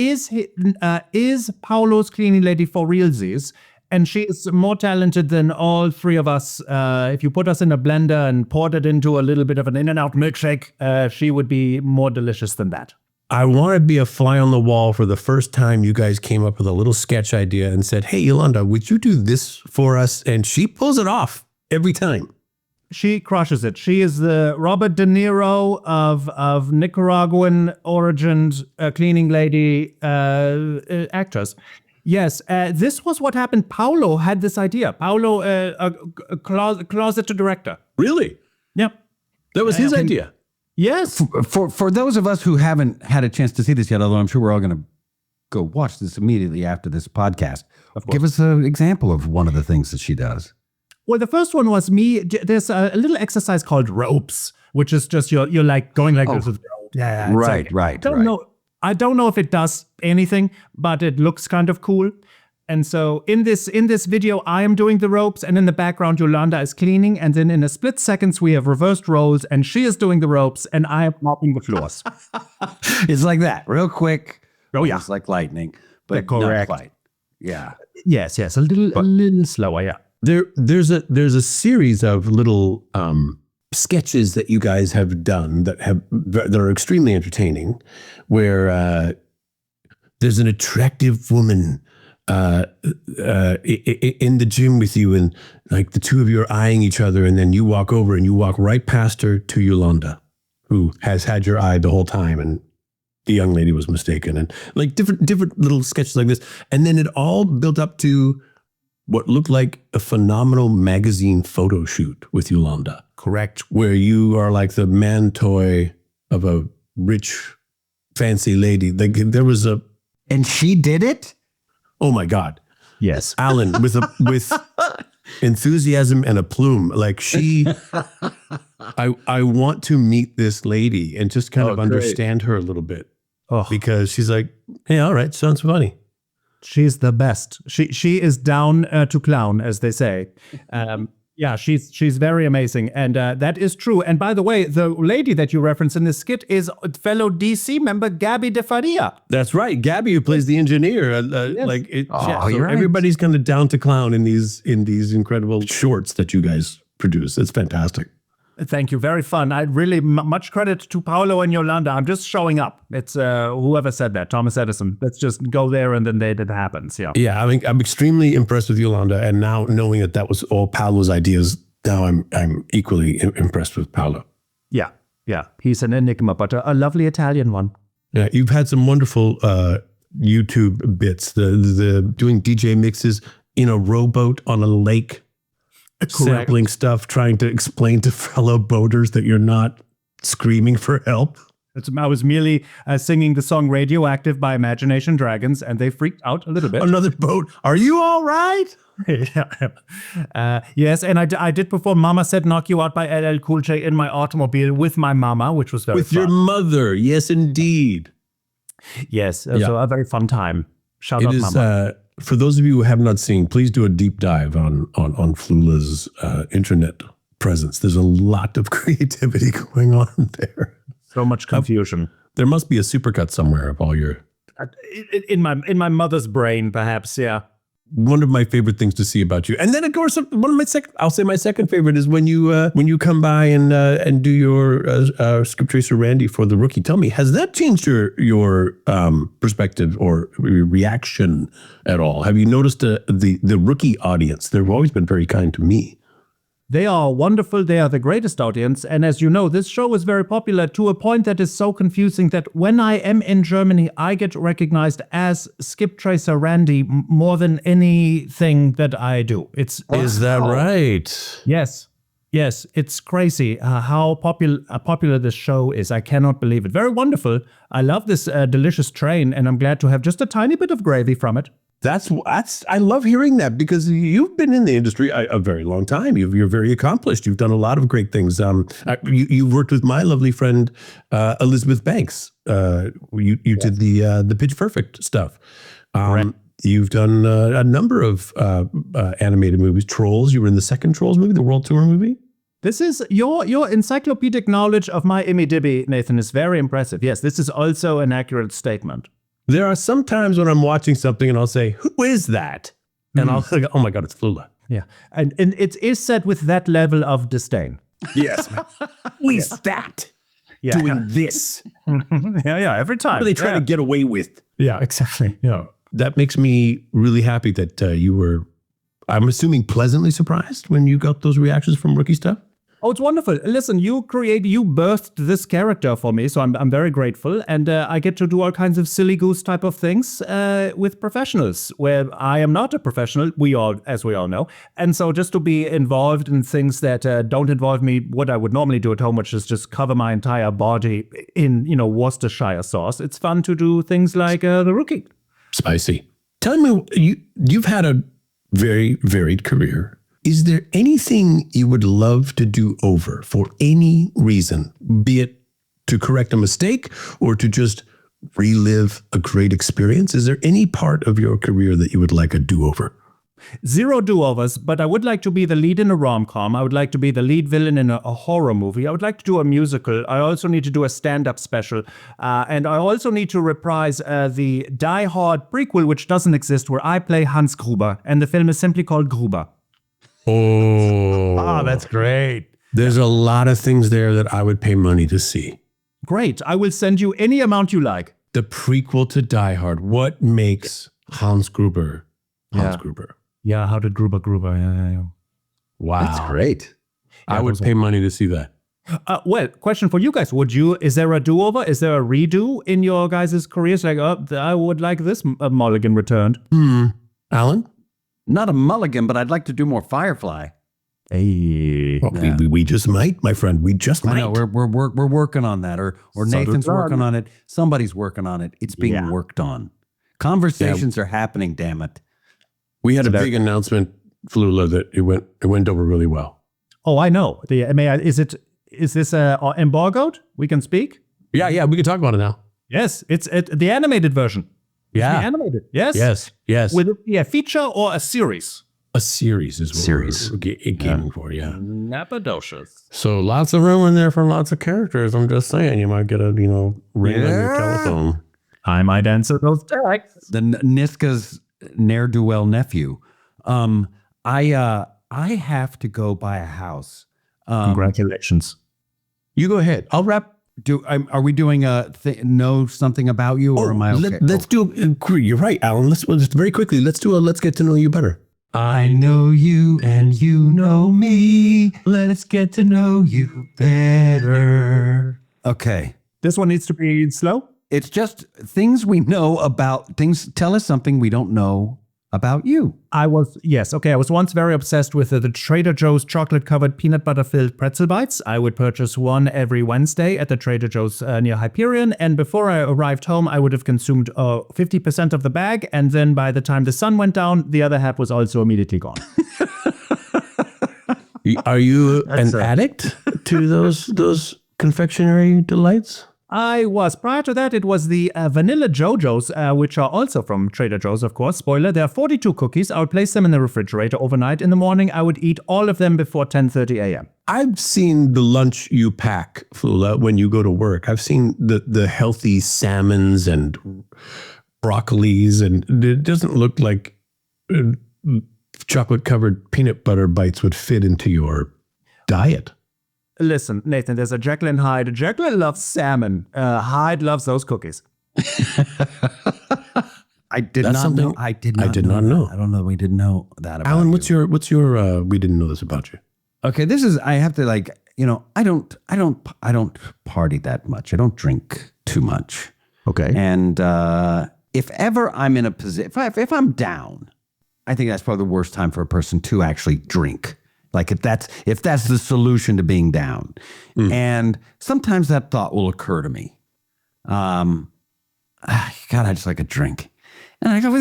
Paolo's cleaning lady for realsies, and she is more talented than all three of us. If you put us in a blender and poured it into a little bit of an In-N-Out milkshake, she would be more delicious than that. I want to be a fly on the wall for the first time you guys came up with a little sketch idea and said, hey, Yolanda, would you do this for us? And she pulls it off every time. She crushes it. She is the Robert De Niro of Nicaraguan origined cleaning lady actress. Yes, this was what happened. Paolo had this idea. Paolo, a closet to director. Really? Yep. That was his idea. Yes. For those of us who haven't had a chance to see this yet, although I'm sure we're all going to go watch this immediately after this podcast, give us an example of one of the things that she does. Well, the first one was me. There's a little exercise called ropes, which is just you're like going like this with rope. Yeah, it's Right, like- right, Don't right. know. I don't know if it does anything, but it looks kind of cool. And so in this video, I am doing the ropes, and in the background, Yolanda is cleaning, and then in a split seconds, we have reversed roles, and she is doing the ropes, and I am mopping the floors. It's like that, real quick. Oh, yeah. It's like lightning, but Correct. not quite. Yeah. yes, a little slower, yeah. There's a series of little sketches that you guys have done that are extremely entertaining, where there's an attractive woman in the gym with you, and like the two of you are eyeing each other, and then you walk over and you walk right past her to Yolanda, who has had your eye the whole time, and the young lady was mistaken, and like different little sketches like this, and then it all built up to what looked like a phenomenal magazine photo shoot with Yolanda. Correct. Where you are like the man toy of a rich, fancy lady. Like there was a, And she did it? oh my God, Yes. Alan with enthusiasm and a plume. Like I want to meet this lady and just kind of great. understand her a little bit, Oh, because she's like, hey, all right, sounds funny. she's the best. She is down to clown, as they say. Yeah, she's very amazing, and that is true. And by the way, the lady that you reference in this skit is fellow DC member Gabby DeFaria. That's right, Gabby, who plays the engineer. Like, Oh, so you're right. everybody's kind of down to clown in these incredible shorts that you guys produce. It's fantastic. Thank you, very fun. I really much credit to Paolo and Yolanda. I'm just showing up. It's whoever said that, Thomas Edison. Let's just go there, and then it happens. Yeah. Yeah, I mean, I'm extremely impressed with Yolanda, and now knowing that was all Paolo's ideas, now I'm equally impressed with Paolo. Yeah. He's an enigma, but a lovely Italian one. Yeah, you've had some wonderful YouTube bits. The doing DJ mixes in a rowboat on a lake, sampling stuff, trying to explain to fellow boaters that you're not screaming for help. I was merely singing the song "Radioactive" by Imagination Dragons, and they freaked out a little bit. Another boat. Are you all right? Yes, and I did perform "Mama Said Knock You Out" by LL Cool J in my automobile with my mama, which was very With fun. your mother. Yes, indeed. Yes, so a very fun time. Shout out, It is, mama. for those of you who have not seen, please do a deep dive on Flula's internet presence. There's a lot of creativity going on there. So much confusion. There must be a supercut somewhere of all your... In my mother's brain, perhaps. Yeah. one of my favorite things to see about you. And then, of course, I'll say my second favorite is when you come by and do your script tracer Randy for The Rookie. Tell me, has that changed your perspective or reaction at all? Have you noticed the Rookie audience? They've always been very kind to me. They are wonderful. They are the greatest audience. And as you know, this show is very popular to a point that is so confusing that when I am in Germany, I get recognized as Skip Tracer Randy more than anything that I do. Is that right? Yes. Yes, it's crazy how popular this show is. I cannot believe it. Very wonderful. I love this delicious train, and I'm glad to have just a tiny bit of gravy from it. That's I love hearing that because you've been in the industry a very long time. You're very accomplished. You've done a lot of great things. You've worked with my lovely friend Elizabeth Banks. You did the Pitch Perfect stuff. You've done a number of animated movies. Trolls. You were in the second Trolls movie, the World Tour movie. This is your encyclopedic knowledge of my IMDb, Nathan, is very impressive. Yes, this is also an accurate statement. There are some times when I'm watching something and I'll say, "Who is that?" And I'll think, "Oh my God, it's Flula." Yeah, and it is said with that level of disdain. Yes, who is that doing this? yeah, every time. What are they trying to get away with? Yeah, exactly. Yeah. That makes me really happy that you were, I'm assuming, pleasantly surprised when you got those reactions from Rookie stuff. Oh, it's wonderful. Listen, you birthed this character for me, so I'm very grateful. And I get to do all kinds of silly goose type of things with professionals, where I am not a professional, as we all know. And so just to be involved in things that don't involve me, what I would normally do at home, which is just cover my entire body in, Worcestershire sauce. It's fun to do things like The Rookie. Spicy. Tell me, you've had a very varied career. Is there anything you would love to do over for any reason, be it to correct a mistake or to just relive a great experience? Is there any part of your career that you would like a do-over? Zero do-overs, but I would like to be the lead in a rom-com. I would like to be the lead villain in a horror movie. I would like to do a musical. I also need to do a stand-up special. And I also need to reprise the Die Hard prequel, which doesn't exist, where I play Hans Gruber. And the film is simply called Gruber. Oh, that's great. There's a lot of things there that I would pay money to see. Great. I will send you any amount you like. The prequel to Die Hard. What makes Hans Gruber Hans Gruber? Yeah, how did Gruber? Yeah. Wow. That's great. I would pay money to see that. Well, question for you guys. Is there a do-over? Is there a redo in your guys' careers? Like, I would like this mulligan returned. Alan? Not a mulligan, but I'd like to do more Firefly. Hey. Well, we just might, my friend. We just might. I know, we're working on that, or Nathan's working on it. Somebody's working on it. It's being worked on. Conversations are happening, damn it. We had a big announcement, Flula, that it went over really well. Oh, I know. Is this embargoed? We can speak? Yeah, we can talk about it now. Yes, it's the animated version. Yeah. The animated. Yes. Yes. With a feature or a series? A series is what we're aiming for, yeah. Nappadocious. So lots of room in there for lots of characters. I'm just saying, you might get a, ring on your telephone. I might answer those texts. The Niska's ne'er-do-well nephew. I have to go buy a house. Congratulations. You go ahead. I'll wrap. Are we doing know something about you, or am I okay? Let's do. You're right, Alan. Let's just very quickly. Let's do a. Let's get to know you better. I know you and you know me. Let's get to know you better. Okay. This one needs to be slow. It's just things we know about things. Tell us something we don't know about you. I was once very obsessed with the Trader Joe's chocolate-covered peanut butter-filled pretzel bites. I would purchase one every Wednesday at the Trader Joe's near Hyperion, and before I arrived home, I would have consumed 50% of the bag, and then by the time the sun went down, the other half was also immediately gone. Are you an addict to those confectionery delights? I was. Prior to that, it was the Vanilla JoJo's, which are also from Trader Joe's, of course. Spoiler, there are 42 cookies. I would place them in the refrigerator overnight. In the morning, I would eat all of them before 10:30 a.m. I've seen the lunch you pack, Flula, when you go to work. I've seen the healthy salmons and broccolis, and it doesn't look like chocolate covered peanut butter bites would fit into your diet. Listen, Nathan, there's a Jekyll and Hyde. Jekyll loves salmon. Hyde loves those cookies. I did That's not something know. I did I not did know not that. know. I don't know. We didn't know that about Alan, you. what's your we didn't know this about you. Okay, this is, I have to I don't party that much. I don't drink too much. Okay. And if ever I'm in a position, if I'm down, I think that's probably the worst time for a person to actually drink. Like if that's the solution to being down. And sometimes that thought will occur to me. God, I just like a drink. And I go, well,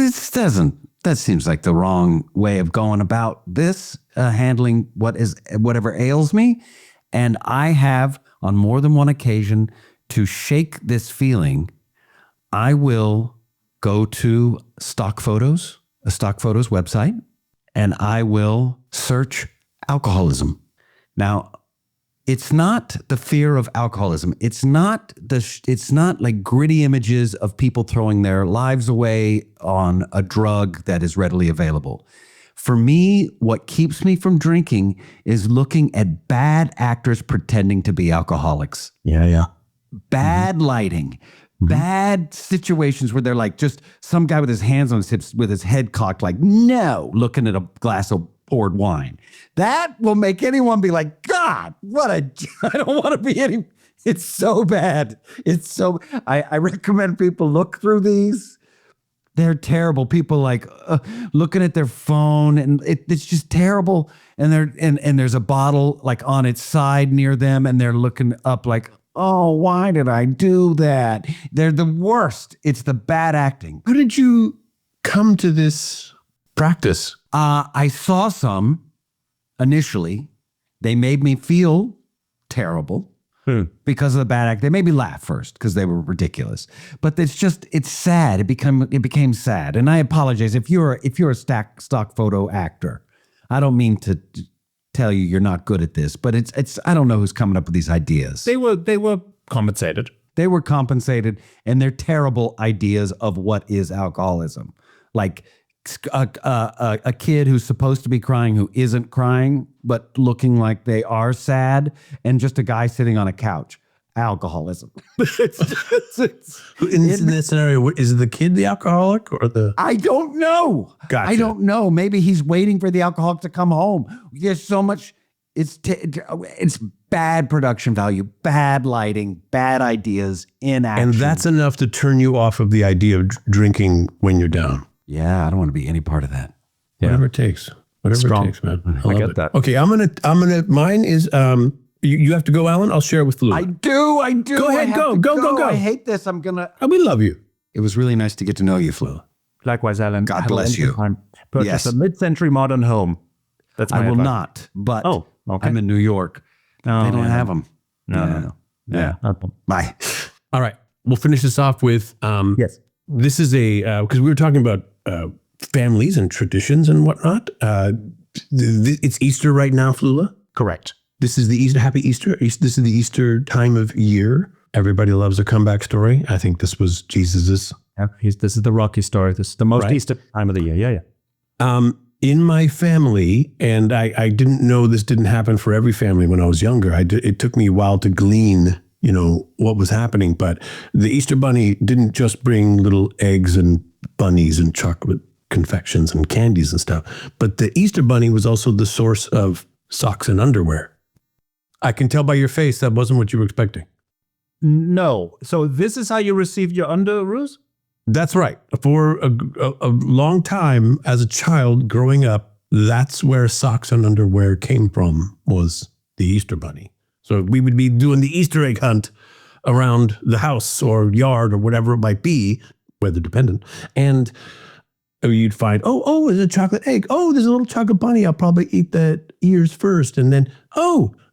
that seems like the wrong way of going about this, handling whatever ails me. And I have, on more than one occasion, to shake this feeling, I will go to a stock photos website, and I will search alcoholism. Now, it's not the fear of alcoholism. It's not like gritty images of people throwing their lives away on a drug that is readily available. For me, what keeps me from drinking is looking at bad actors pretending to be alcoholics. Yeah. Bad lighting, bad situations where they're like just some guy with his hands on his hips with his head cocked like, no, looking at a glass of poured wine. That will make anyone be like, God, I don't want to be any, it's so bad. I recommend people look through these. They're terrible. People like looking at their phone and it's just terrible. And there's a bottle like on its side near them and they're looking up like, oh, why did I do that? They're the worst. It's the bad acting. How did you come to this practice? I saw some initially. They made me feel terrible because of the bad act. They made me laugh first because they were ridiculous. But it's sad. It became sad. And I apologize if you're a stock photo actor. I don't mean to tell you you're not good at this, but it's I don't know who's coming up with these ideas. They were compensated. They were compensated, and they're terrible ideas of what is alcoholism. Like a kid who's supposed to be crying who isn't crying, but looking like they are sad, and just a guy sitting on a couch. Alcoholism. In this scenario, is the kid the alcoholic or the? I don't know. Gotcha. I don't know. Maybe he's waiting for the alcoholic to come home. There's so much. It's bad production value, bad lighting, bad ideas, inaction. And that's enough to turn you off of the idea of drinking when you're down. Yeah, I don't want to be any part of that. Whatever it takes. Whatever Strong. it takes, man. I love get it. that. Okay, I'm gonna. Mine is. You have to go, Alan. I'll share it with Flula. I do. Go ahead. I have Go. to Go. I hate this. I'm gonna. We love you. It was really nice to get to know you, Flula. Likewise, Alan. God Have a bless wonderful you. time. Purchase Yes. a mid-century modern home. That's my I will advice. not. But Oh, okay. I'm in New York. No, They don't yeah. have them. No. Yeah. Bye. All right. We'll finish this off with. Yes. This is because we were talking about families and traditions and whatnot. It's Easter right now, Flula. Correct. This is the Easter. Happy Easter. This is the Easter time of year. Everybody loves a comeback story. I think this was Jesus's. Yeah, this is the Rocky story. This is the most Right. Easter time of the year. Yeah. In my family, and I didn't know this didn't happen for every family when I was younger. It took me a while to glean, what was happening. But the Easter bunny didn't just bring little eggs and bunnies and chocolate confections and candies and stuff. But the Easter bunny was also the source of socks and underwear. I can tell by your face that wasn't what you were expecting. No. So this is how you received your underoos? That's right. For a long time as a child growing up, that's where socks and underwear came from, was the Easter bunny. So we would be doing the Easter egg hunt around the house or yard or whatever it might be, weather dependent. And you'd find, oh, there's a chocolate egg. Oh, there's a little chocolate bunny. I'll probably eat the ears first. And then,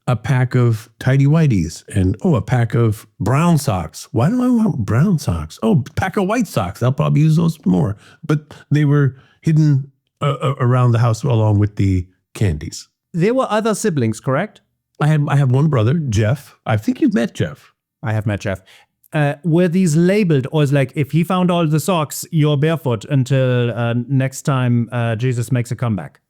a pack of tidy whities and a pack of brown socks. Why do I want brown socks? A pack of white socks. I'll probably use those more. But they were hidden around the house along with the candies. There were other siblings, correct? I have one brother, Jeff. I think you've met Jeff. I have met Jeff. were these labeled, or is like, if he found all the socks, you're barefoot until next time Jesus makes a comeback?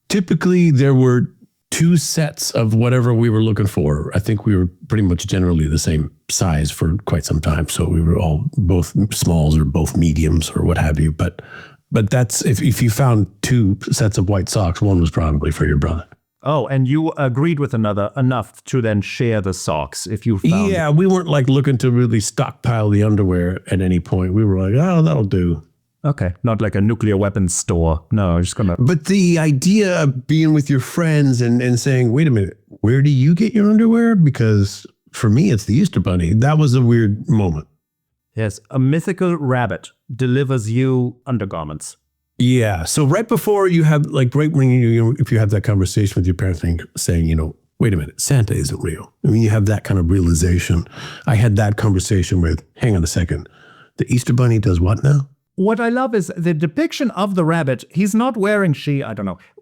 Typically, there were 2 sets of whatever we were looking for. I think we were pretty much generally the same size for quite some time. So we were all both smalls or both mediums or what have you. But that's, if you found 2 sets of white socks, one was probably for your brother. Oh, and you agreed with another enough to then share the socks if you found Yeah, we weren't like looking to really stockpile the underwear at any point. We were like, oh, that'll do. Okay, not like a nuclear weapons store. No, just gonna... But the idea of being with your friends and saying, wait a minute, where do you get your underwear? Because for me, it's the Easter Bunny. That was a weird moment. Yes, a mythical rabbit delivers you undergarments. Yeah. So right before you have, like, right when if you have that conversation with your parents saying, wait a minute, Santa isn't real. I mean, you have that kind of realization. I had that conversation with, hang on a second, the Easter Bunny does what now? What I love is the depiction of the rabbit. He's not wearing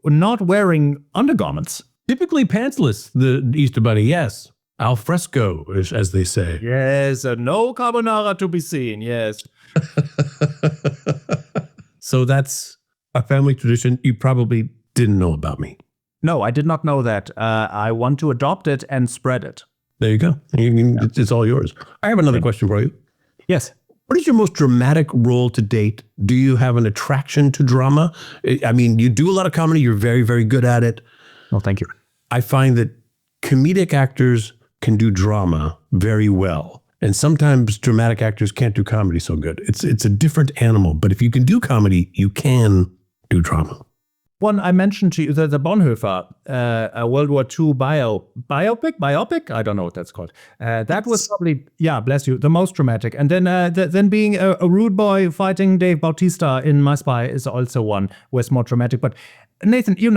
not wearing undergarments. Typically pantsless, the Easter Bunny, yes. Al fresco, as they say. Yes, no carbonara to be seen, yes. So that's a family tradition you probably didn't know about me. No, I did not know that. I want to adopt it and spread it. There you go. It's all yours. I have another question for you. Yes. What is your most dramatic role to date? Do you have an attraction to drama? I mean, you do a lot of comedy. You're very, very good at it. Well, thank you. I find that comedic actors can do drama very well. And sometimes dramatic actors can't do comedy so good. It's a different animal. But if you can do comedy, you can do drama. One I mentioned to you, the Bonhoeffer, a World War II biopic? I don't know what that's called. That was probably, bless you, the most dramatic. And then being a rude boy fighting Dave Bautista in My Spy is also one where it's more dramatic. But Nathan, you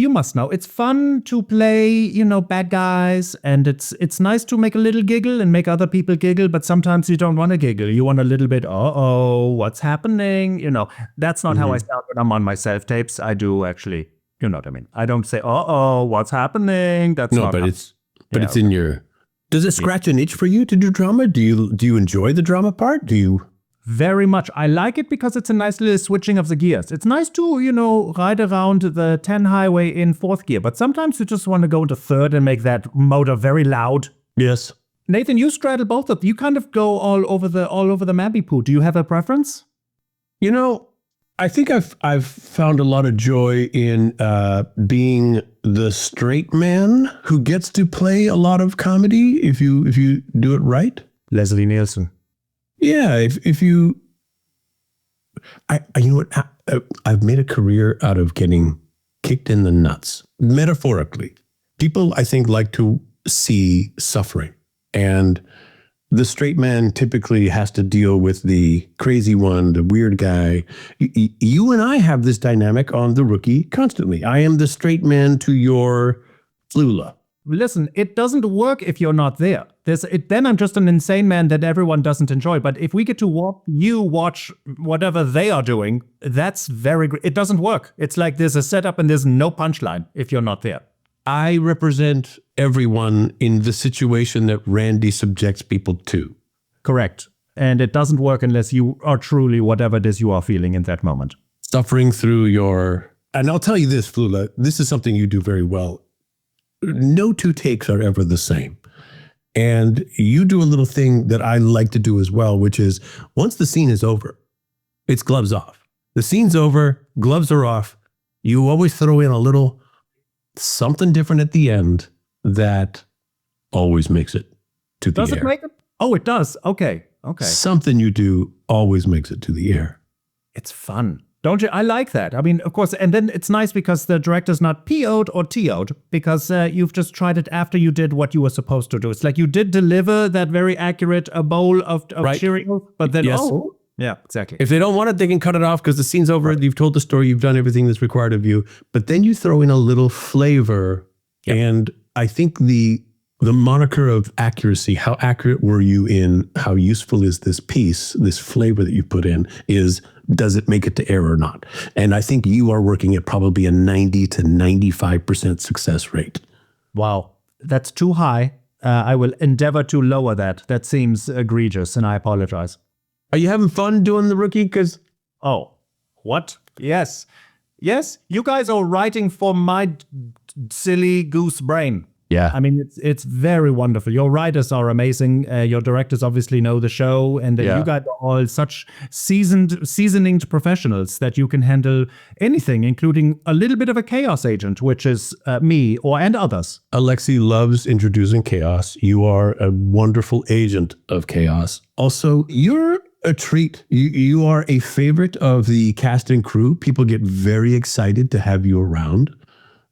must know, it's fun to play, bad guys, and it's nice to make a little giggle and make other people giggle, but sometimes you don't want to giggle. You want a little bit, what's happening? That's not how I sound when I'm on my self-tapes. I do actually, you know what I mean? I don't say, what's happening? That's not. No, but it's in your... Does it scratch an itch for you to do drama? Do you enjoy the drama part? Do you... Very much. I like it because it's a nice little switching of the gears. It's nice to, ride around the 10 highway in 4th gear, but sometimes you just want to go into 3rd and make that motor very loud. Yes. Nathan, you straddle both of them. You kind of go all over the Mappy poo. Do you have a preference? I think I've found a lot of joy in being the straight man who gets to play a lot of comedy if you do it right. Leslie Nielsen. Yeah, if you, you know what? I've made a career out of getting kicked in the nuts, metaphorically. People, I think, like to see suffering, and the straight man typically has to deal with the crazy one, the weird guy. You and I have this dynamic on The Rookie constantly. I am the straight man to your Flula. Listen, it doesn't work if you're not there. Then I'm just an insane man that everyone doesn't enjoy. But if we get to watch whatever they are doing, that's very great. It doesn't work. It's like there's a setup and there's no punchline if you're not there. I represent everyone in the situation that Randy subjects people to. Correct. And it doesn't work unless you are truly whatever it is you are feeling in that moment. Suffering through your... And I'll tell you this, Flula, this is something you do very well. No 2 takes are ever the same. And you do a little thing that I like to do as well, which is once the scene is over, it's gloves off. The scene's over, gloves are off. You always throw in a little something different at the end that always makes it to the air. Does it make it? Oh, it does. Okay. Something you do always makes it to the air. It's fun. Don't you? I like that. I mean, of course, and then it's nice because the director's not PO'd or TO'd because you've just tried it after you did what you were supposed to do. It's like you did deliver that very accurate bowl of right. Cheerios, but then, yes. Yeah, exactly. If they don't want it, they can cut it off because the scene's over. Right. You've told the story. You've done everything that's required of you. But then you throw in a little flavor. Yep. And I think the moniker of accuracy, how accurate were you in how useful is this piece, this flavor that you put in, is does it make it to air or not? And I think you are working at probably a 90 to 95% success rate. Wow. That's too high. I will endeavor to lower that. That seems egregious, and I apologize. Are you having fun doing the rookie? Because Oh, what? Yes. Yes, you guys are writing for my silly goose brain. yeah, I mean, it's very wonderful. Your writers are amazing. Your directors obviously know the show, and Yeah. you guys are all such seasoned professionals that you can handle anything, including a little bit of a chaos agent, which is me and others. Alexi loves introducing chaos. You are a wonderful agent of chaos. Also, you're a treat. You are a favorite of the cast and crew. People get very excited to have you around.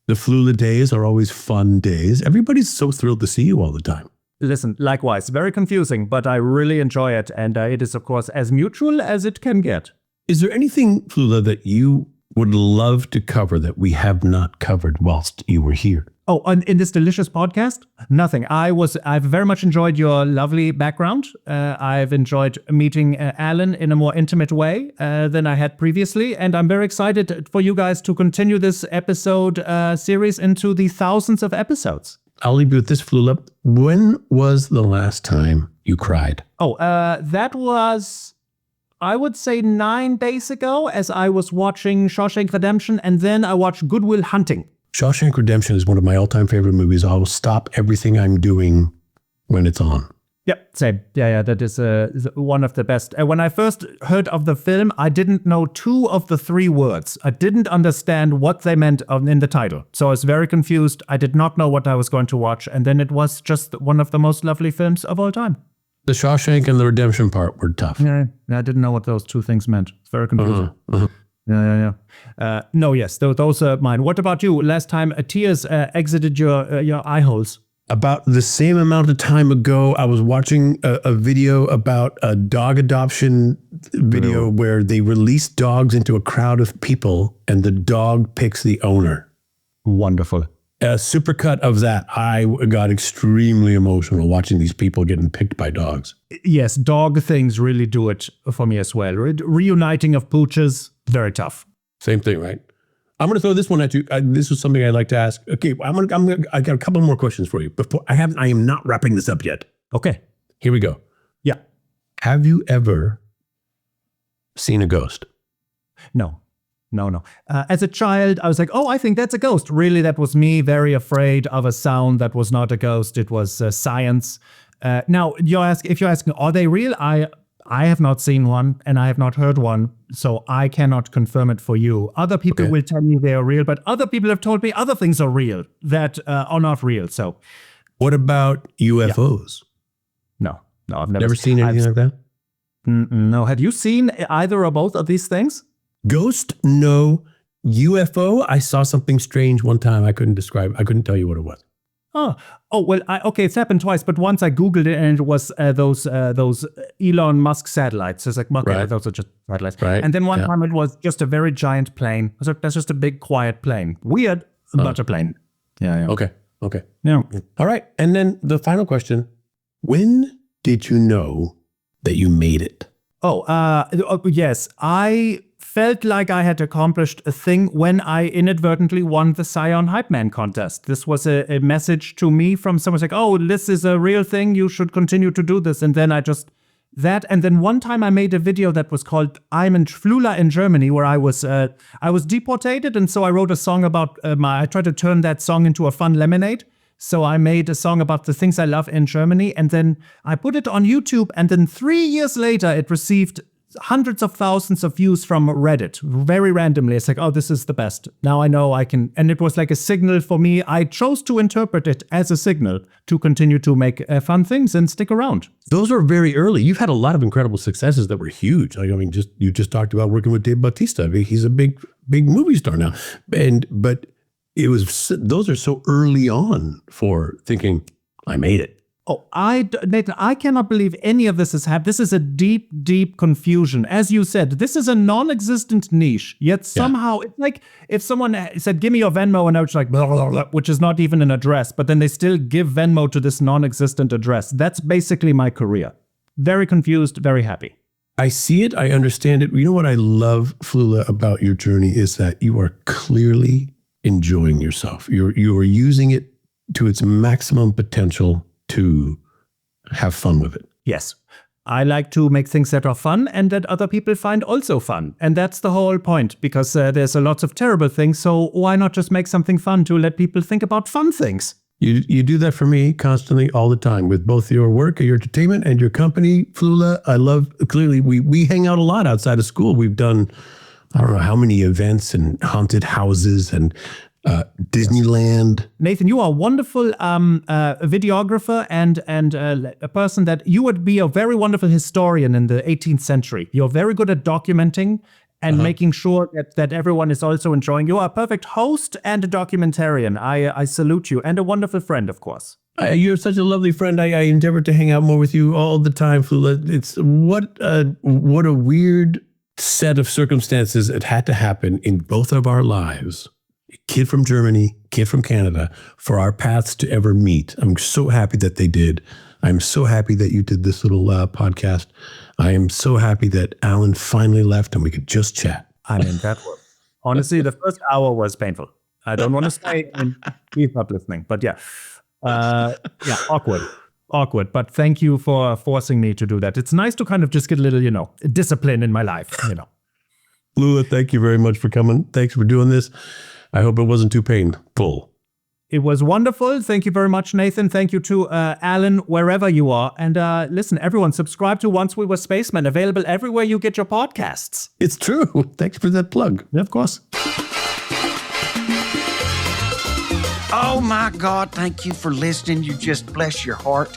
The Flula days are always fun days. Everybody's so thrilled to see you all the time. Listen, likewise, very confusing, but I really enjoy it, and it is, of course, as mutual as it can get. Is there anything, Flula, that you would love to cover that we have not covered whilst you were here? Oh, and in this delicious podcast? Nothing. I've very much enjoyed your lovely background. I've enjoyed meeting Alan in a more intimate way than I had previously. And I'm very excited for you guys to continue this episode series into the thousands of episodes. I'll leave you with this, Flula. When was the last time you cried? Oh, that was, I would say, 9 days ago, as I was watching Shawshank Redemption, and then I watched Good Will Hunting. Shawshank Redemption is one of my all-time favorite movies. I will stop everything I'm doing when it's on. Yep, same. Yeah, that is one of the best. When I first heard of the film, I didn't know 2 of the 3 words. I didn't understand what they meant in the title. So I was very confused. I did not know what I was going to watch. And then it was just one of the most lovely films of all time. The Shawshank and the Redemption part were tough. Yeah, I didn't know what those 2 things meant. It's very confusing. Yeah. No, yes, those are mine. What about you? Last time tears exited your eye holes. About the same amount of time ago, I was watching a video about a dog adoption video where they release dogs into a crowd of people and the dog picks the owner. Wonderful. A supercut of that, I got extremely emotional watching these people getting picked by dogs. Yes, dog things really do it for me as well. Reuniting of pooches, very tough. Same thing, right? I'm going to throw this one at you. This is something I'd like to ask. Okay, I got a couple more questions for you. Before I am not wrapping this up yet. Okay. Here we go. Yeah. Have you ever seen a ghost? No. As a child, I was like, oh, I think that's a ghost. Really, that was me very afraid of a sound that was not a ghost. It was science. Now, if you're asking, are they real? I have not seen one and I have not heard one, so I cannot confirm it for you. Other people will tell me they are real, but other people have told me other things are real that are not real. So, what about UFOs? No, I've Never seen anything like that? No. Have you seen either or both of these things? Ghost, no. UFO, I saw something strange one time. I couldn't tell you what it was. Oh well, it's happened twice, but once I Googled it and it was those Elon Musk satellites. So it's like, okay, Right. those are just satellites. Right, And then one yeah. time it was just a very giant plane. So that's just a big, quiet plane. Weird, but a plane. Yeah. Okay. Yeah. All right. And then the final question. When did you know that you made it? Yes. I felt like I had accomplished a thing when I inadvertently won the Scion Hype Man contest. This was a message to me from someone like, oh, this is a real thing. You should continue to do this. And then and then one time I made a video that was called I'm in Flula in Germany, where I was deported. And so I wrote a song about I tried to turn that song into a fun lemonade. So I made a song about the things I love in Germany. And then I put it on YouTube. And then 3 years later, it received hundreds of thousands of views from Reddit, very randomly. It's like, oh, this is the best. Now I know I can. And it was like a signal for me. I chose to interpret it as a signal to continue to make fun things and stick around. Those were very early. You've had a lot of incredible successes that were huge. Like, I mean, you just talked about working with Dave Bautista. I mean, he's a big movie star now. But those are so early on for thinking, I made it. Oh, Nathan, I cannot believe any of this has happened. This is a deep, deep confusion. As you said, this is a non-existent niche, yet somehow it's like if someone said, give me your Venmo, and I was like, blah, blah, blah, which is not even an address, but then they still give Venmo to this non-existent address. That's basically my career. Very confused, very happy. I see it. I understand it. You know what I love, Flula, about your journey is that you are clearly enjoying yourself. You are using it to its maximum potential to have fun with it. Yes. I like to make things that are fun and that other people find also fun. And that's the whole point, because there's a lot of terrible things. So why not just make something fun to let people think about fun things? You do that for me constantly, all the time, with both your work, your entertainment, and your company, Flula. I love, clearly, we hang out a lot outside of school. We've done, I don't know how many events and haunted houses and Disneyland. Nathan, you are a wonderful videographer and a person that you would be a very wonderful historian in the 18th century. You're very good at documenting and making sure that everyone is also enjoying. You are a perfect host and a documentarian. I salute you, and a wonderful friend, of course. You're such a lovely friend. I endeavor to hang out more with you all the time, Flula. It's what a weird set of circumstances it had to happen in both of our lives. Kid from Germany, kid from Canada, for our paths to ever meet. I'm so happy that they did. I'm so happy that you did this little podcast. I am so happy that Alan finally left and we could just chat. I mean, that was, honestly, the first hour was painful. I don't want to say, and he's not listening, but yeah, awkward. But thank you for forcing me to do that. It's nice to kind of just get a little, discipline in my life, Flula, thank you very much for coming. Thanks for doing this. I hope it wasn't too painful. It was wonderful. Thank you very much, Nathan. Thank you to Alan, wherever you are. And listen, everyone, subscribe to Once We Were Spacemen, available everywhere you get your podcasts. It's true. Thanks for that plug. Yeah, of course. Oh my God, thank you for listening. You just bless your heart.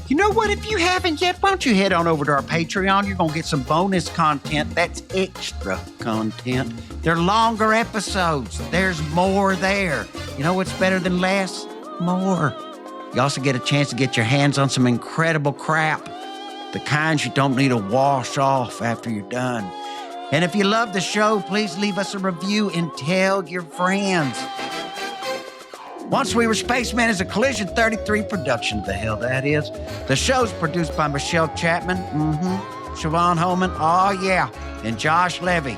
You know what? If you haven't yet, why don't you head on over to our Patreon? You're going to get some bonus content. That's extra content. They're longer episodes. There's more there. You know what's better than less? More. You also get a chance to get your hands on some incredible crap. The kinds you don't need to wash off after you're done. And if you love the show, please leave us a review and tell your friends. Once We Were Spacemen is a Collision 33 production. The hell that is. The show's produced by Michelle Chapman, Siobhan Holman, oh yeah, and Josh Levy.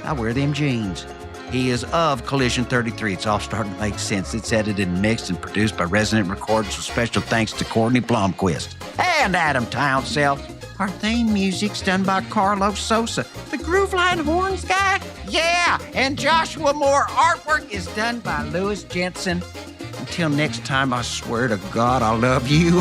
I wear them jeans. He is of Collision 33. It's all starting to make sense. It's edited and mixed and produced by Resonant Recordings with special thanks to Courtney Blomquist and Adam Townsell. Our theme music's done by Carlos Sosa. The Grooveline Horns guy? Yeah, and Joshua Moore. Artwork is done by Louis Jensen. Until next time, I swear to God, I love you.